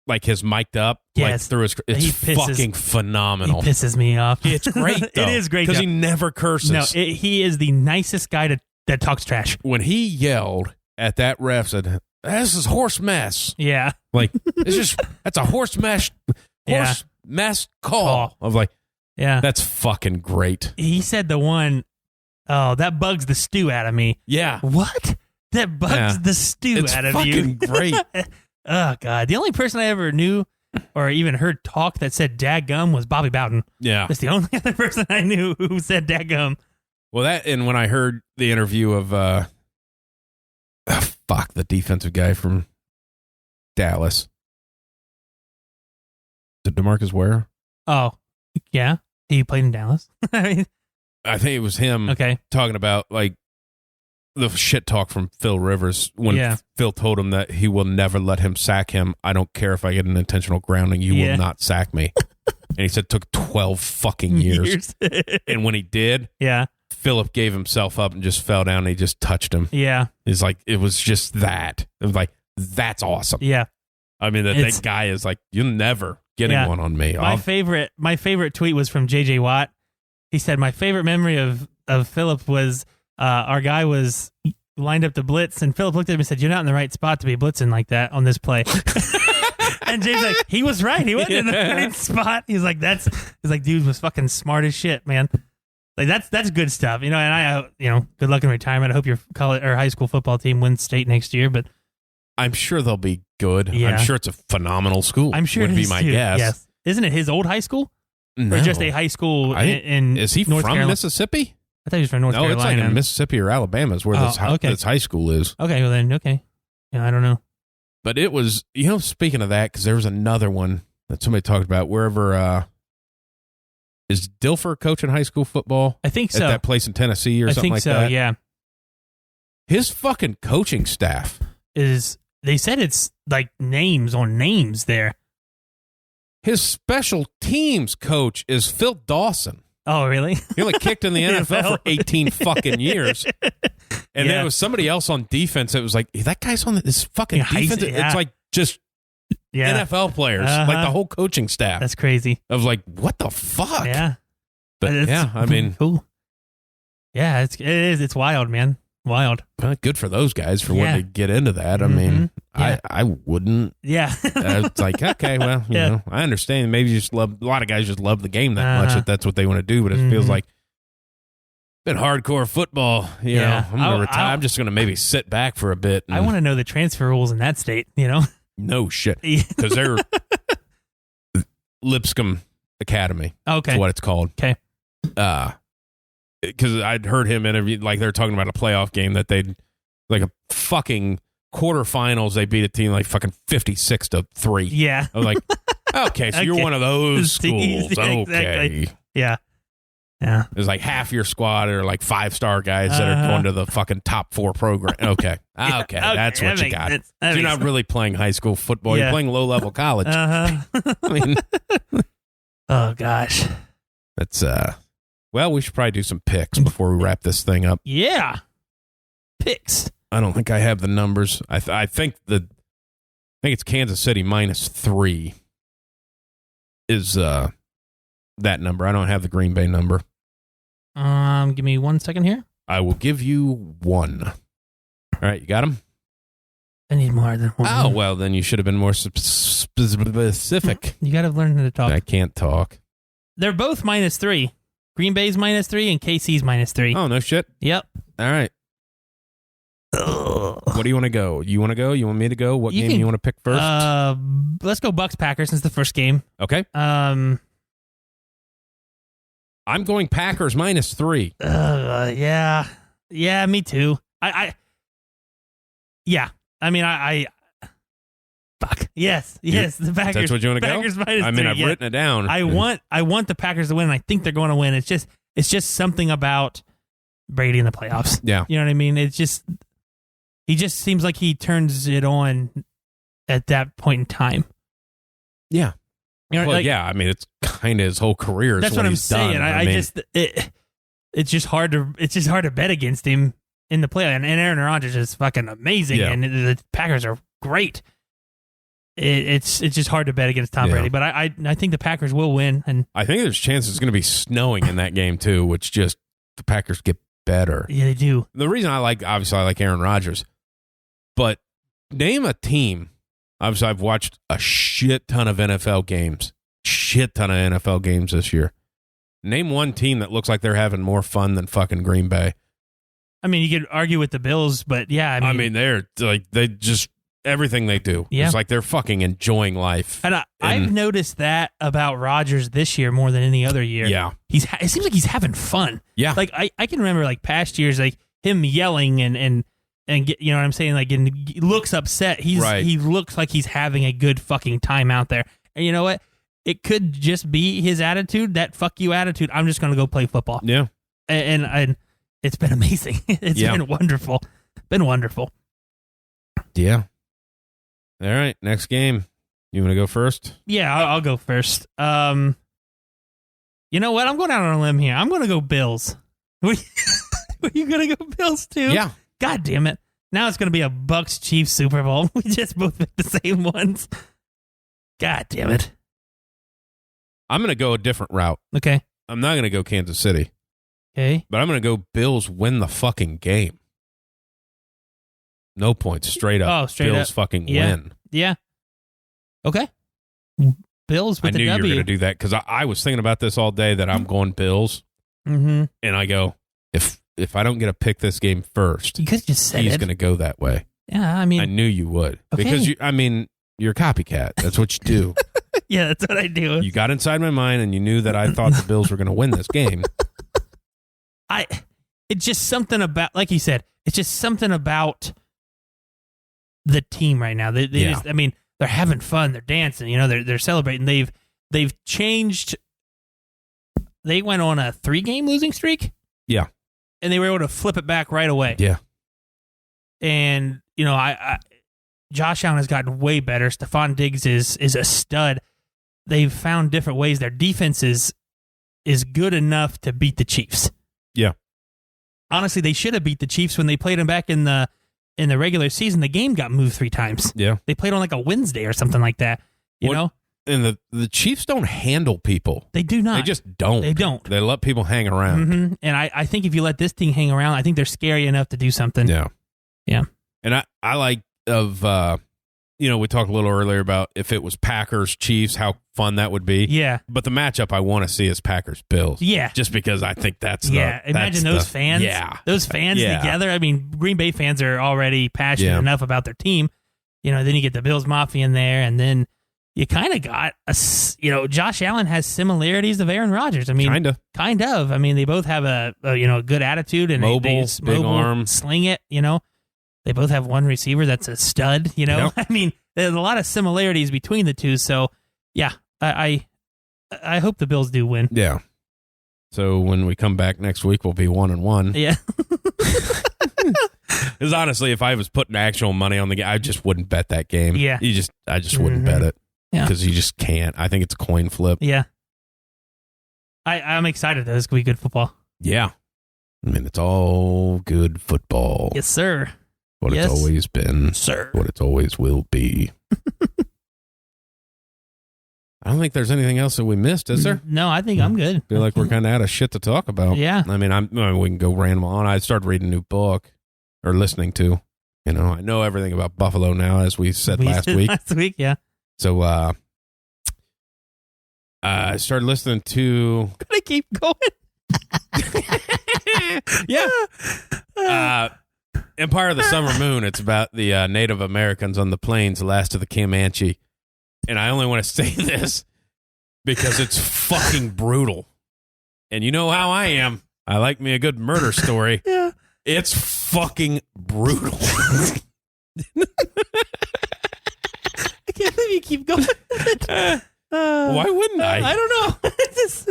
like his mic'd up. Yes. Like through his, it's fucking phenomenal. He pisses me off. It's great, though. It is great. Because he never curses. No, he is the nicest guy that talks trash. When he yelled at that ref, said, this is horse mess. Yeah. Like, that's a horse mess call. Of like, yeah, that's fucking great. He said the one, oh, that bugs the stew out of me. Yeah. What? That bugs the stew out of you. It's fucking great. Oh, God. The only person I ever knew or even heard talk that said dadgum was Bobby Bowden. Yeah. That's the only other person I knew who said dadgum. Well, and when I heard the interview of, the defensive guy from Dallas. Did DeMarcus Ware? Oh, yeah. He played in Dallas. I think it was him talking about like the shit talk from Phil Rivers when Phil told him that he will never let him sack him. I don't care if I get an intentional grounding. You will not sack me. And he said it took 12 fucking years. And when he did, Philip gave himself up and just fell down and he just touched him. Yeah. It's like, it was just that. It was like, that's awesome. Yeah. I mean, that guy is like, you'll never get one on me. My favorite tweet was from JJ Watt. He said, my favorite memory of Philip was our guy was lined up to blitz and Philip looked at him and said, you're not in the right spot to be blitzing like that on this play. And Jay's like, he was right. He wasn't in the right spot. He's like, dude was fucking smart as shit, man. Like that's good stuff, and I, good luck in retirement. I hope your college or high school football team wins state next year. But I'm sure they'll be good. Yeah. I'm sure it's a phenomenal school. I'm sure would it is be my too. guess. Yes. Isn't it his old high school? No. Or just a high school in Is he North from Carolina? Mississippi? I thought he was from North Carolina. No, it's like in Mississippi or Alabama is where this high school is. Okay, well then, okay. Yeah, I don't know. But it was, speaking of that, because there was another one that somebody talked about, wherever, is Dilfer coaching high school football? I think so. At that place in Tennessee or something like that? I think so, yeah. His fucking coaching staff. They said it's like names on names there. His special teams coach is Phil Dawson. Oh, really? He only kicked in the NFL for 18 fucking years. And then it was somebody else on defense that was like, that guy's on this fucking defense. Yeah. It's like just NFL players, like the whole coaching staff. That's crazy. I was like, what the fuck? Yeah. But I mean. Cool. Yeah, it is. It's wild, man. Wild. Good for those guys for wanting to get into that. I mean, I wouldn't. Yeah. It's like, okay, well, you know, I understand. Maybe you just a lot of guys just love the game that much that that's what they want to do, but it feels like been hardcore football. You know, I'm going to retire. I'm just going to maybe sit back for a bit. I want to know the transfer rules in that state, you know? No shit. Because they're Lipscomb Academy. Okay. That's what it's called. Okay. Because I'd heard him interview, like they're talking about a playoff game that they'd, like a fucking quarterfinals, they beat a team like fucking 56-3. Yeah. I was like, okay, so you're one of those schools. Yeah, okay. exactly. Yeah. Yeah. There's like half your squad are like 5-star guys that are going to the fucking top 4 program. Okay. Okay. That's what you got. So you're not really playing high school football. You're playing low-level college. I mean. Oh, gosh. That's, well, we should probably do some picks before we wrap this thing up. Yeah. Picks. I don't think I have the numbers. I think it's Kansas City -3 is that number. I don't have the Green Bay number. Give me 1 second here. I will give you 1. All right, you got them? I need more than 1. Oh, well, then you should have been more specific. You got to learn how to talk. I can't talk. They're both -3. Green Bay's -3 and KC's -3. Oh, no shit. Yep. All right. Ugh. What do you want to go? You want to go? You want me to go? What game do you want to pick first? Let's go Bucks Packers since the first game. Okay. I'm going Packers -3. Yeah. Yeah, me too. Yeah. I mean, fuck. Yes. The Packers. That's what you want to go? Packers -3. I mean, I've written it down. I want the Packers to win. And I think they're going to win. It's just something about Brady in the playoffs. Yeah. You know what I mean? He just seems like he turns it on at that point in time. Yeah. You know, well, yeah. I mean, it's kind of his whole career. That's what I'm saying. Done. It's just hard to bet against him in the play. And Aaron Rodgers is fucking amazing, and the Packers are great. It's just hard to bet against Tom Brady. But I think the Packers will win. And I think there's chances it's going to be snowing in that game too, which just the Packers get better. Yeah, they do. The reason I like Aaron Rodgers, but name a team. Obviously, I've watched a shit ton of NFL games this year. Name one team that looks like they're having more fun than fucking Green Bay. I mean, you could argue with the Bills, but yeah. I mean they're like, they just, everything they do. Yeah. It's like they're fucking enjoying life. And I've noticed that about Rodgers this year more than any other year. Yeah. It seems like he's having fun. Yeah. Like, I can remember, like, past years, like, him yelling and get, you know what I'm saying? Like, and he looks upset. He looks like he's having a good fucking time out there. And you know what? It could just be his attitude, that fuck you attitude. I'm just going to go play football. Yeah. And it's been amazing. It's been wonderful. Been wonderful. Yeah. All right. Next game. You want to go first? Yeah, I'll go first. You know what? I'm going out on a limb here. I'm going to go Bills. Were you going to go Bills too? Yeah. God damn it. Now it's going to be a Bucks Chiefs Super Bowl. We just both picked the same ones. God damn it. I'm going to go a different route. Okay. I'm not going to go Kansas City. Okay. But I'm going to go Bills win the fucking game. No points. Straight up. Oh, straight Bills up. fucking win. Yeah. Okay. Bills with the W. I knew you were going to do that because I was thinking about this all day that I'm going Bills. Mm-hmm. And I go, if I don't get to pick this game first, you could just say he's going to go that way. Yeah, I mean, I knew you would because you're a copycat. That's what you do. Yeah, that's what I do. You got inside my mind, and you knew that I thought the Bills were going to win this game. It's just something about, like you said, it's just something about the team right now. They just, I mean, they're having fun. They're dancing. You know, they're celebrating. They've changed. They went on a 3-game losing streak. Yeah, and they were able to flip it back right away. Yeah, and you know, Josh Allen has gotten way better. Stephon Diggs is a stud. They've found different ways. Their defense is good enough to beat the Chiefs. Yeah. Honestly, they should have beat the Chiefs when they played them back in the regular season. The game got moved 3 times. Yeah. They played on like a Wednesday or something like that. You know? And the Chiefs don't handle people. They do not. They just don't. They don't. They let people hang around. Mm-hmm. And I think if you let this team hang around, I think they're scary enough to do something. Yeah. Yeah. And I like we talked a little earlier about if it was Packers Chiefs, how fun that would be. Yeah. But the matchup I want to see is Packers Bills. Yeah. Just because I think that's imagine those fans. Yeah. Those fans together. I mean, Green Bay fans are already passionate enough about their team. You know, then you get the Bills Mafia in there, and then you kind of got Josh Allen has similarities of Aaron Rodgers. I mean, kind of. I mean, they both have a good attitude and mobile, big arm, sling it. You know, they both have one receiver that's a stud. You know, I mean, there's a lot of similarities between the two. So, yeah, I hope the Bills do win. Yeah. So when we come back next week, we'll be 1-1. Yeah. Because honestly, if I was putting actual money on the game, I just wouldn't bet that game. Yeah. I just wouldn't bet it. Yeah. Because you just can't. I think it's a coin flip. Yeah. I'm excited though. It's going to be good football. Yeah. I mean, it's all good football. Yes, sir. What it's always been. Sir. What it always will be. I don't think there's anything else that we missed, is there? No, I think I'm good. I feel like we're kind of out of shit to talk about. Yeah. I mean, we can go random on. I started reading a new book or listening to. You know, I know everything about Buffalo now, as we said last week. Last week, yeah. So I started listening to... Gotta keep going. Yeah. Empire of the Summer Moon. It's about the Native Americans on the plains, the last of the Comanche. And I only want to say this because it's fucking brutal. And you know how I am. I like me a good murder story. Yeah. It's fucking brutal. I can't believe you keep going. Why wouldn't I? I don't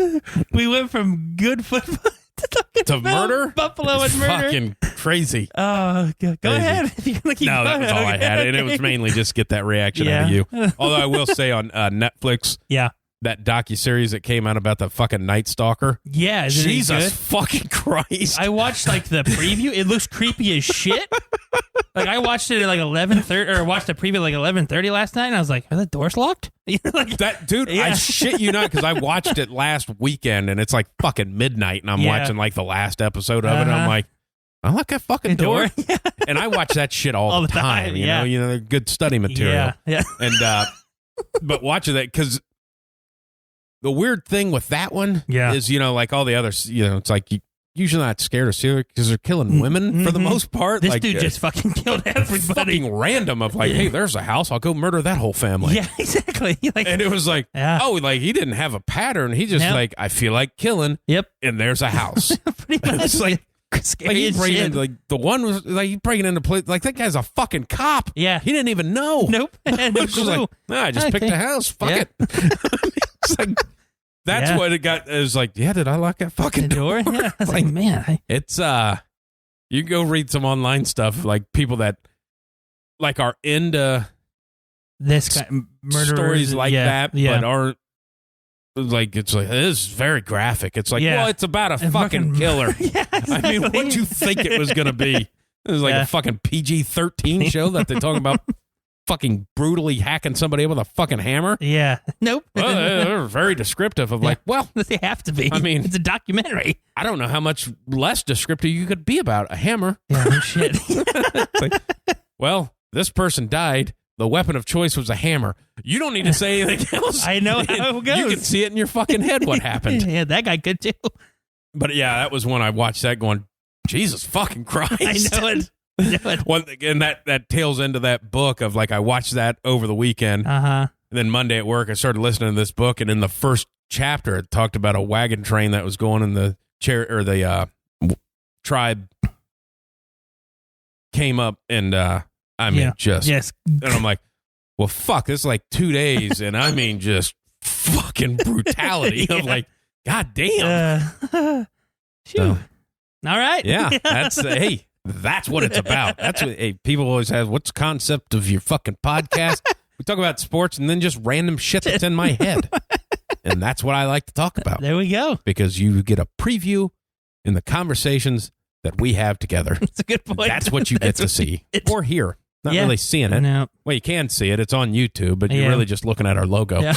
know. We went from good football to murder? Buffalo and murder. Fucking crazy. Oh, go ahead. If you're gonna keep no, that was all I had. And it was mainly just get that reaction out of you. Although I will say on Netflix, that docuseries that came out about the fucking Night Stalker. Yeah, Jesus fucking Christ. I watched like the preview. It looks creepy as shit. Like I watched it at like 11:30, or watched the preview at like 11:30 last night, and I was like, "Are the doors locked?" Like that, dude. Yeah. I shit you not, because I watched it last weekend, and it's like fucking midnight, and I'm watching like the last episode of it. And I'm like, I like that fucking door. Yeah. And I watch that shit all the time. You know, they're good study material. Yeah. And but watching that, because the weird thing with that one is, like all the others, it's like you usually not scared of serial because they're killing women for the most part. This like, dude just fucking killed everybody. Fucking random of like, hey, there's a house. I'll go murder that whole family. Yeah, exactly. And it was like, like he didn't have a pattern. He just like, I feel like killing. Yep. And there's a house. Pretty much. It's like, scary as shit. Like the one was like he's breaking into place. Like that guy's a fucking cop. Yeah. He didn't even know. Nope. No clue. Like, I just picked a house. Fuck it. It's like, that's what it got. It was like, did I lock that fucking door? Yeah. I was like, man. It's, you can go read some online stuff, like people that like are into this kind of murderers, stories like that, but aren't like, it's like, it is very graphic. It's like, well, it's about a fucking killer. Exactly. I mean, what'd you think it was going to be? It was like a fucking PG-13 show that they talk about fucking brutally hacking somebody up with a fucking hammer. Yeah. Nope. Well, they're very descriptive of like, well, they have to be. I mean, it's a documentary. I don't know how much less descriptive you could be about a hammer. Yeah, no shit. It's like, well, this person died. The weapon of choice was a hammer. You don't need to say anything else. I know how it goes. You can see it in your fucking head what happened. Yeah, that guy could too. But yeah, that was when I watched that going, Jesus fucking Christ. I know it. One thing, and that tails into that book of like I watched that over the weekend. And then Monday at work, I started listening to this book, and in the first chapter, it talked about a wagon train that was going in the tribe came up, and and I'm like, well, fuck, this is like 2 days, and I mean, just fucking brutality of like, god damn. So, all right. Yeah, that's hey, that's what it's about. That's what people always have. What's the concept of your fucking podcast? We talk about sports and then just random shit that's in my head, and that's what I like to talk about. There we go. Because you get a preview in the conversations that we have together. That's a good point. That's what you get to see or hear. Not really seeing it. No. Well, you can see it. It's on YouTube, but you're really just looking at our logo. Yeah.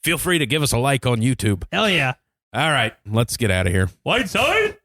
Feel free to give us a like on YouTube. Hell yeah. All right, let's get out of here. Wideside.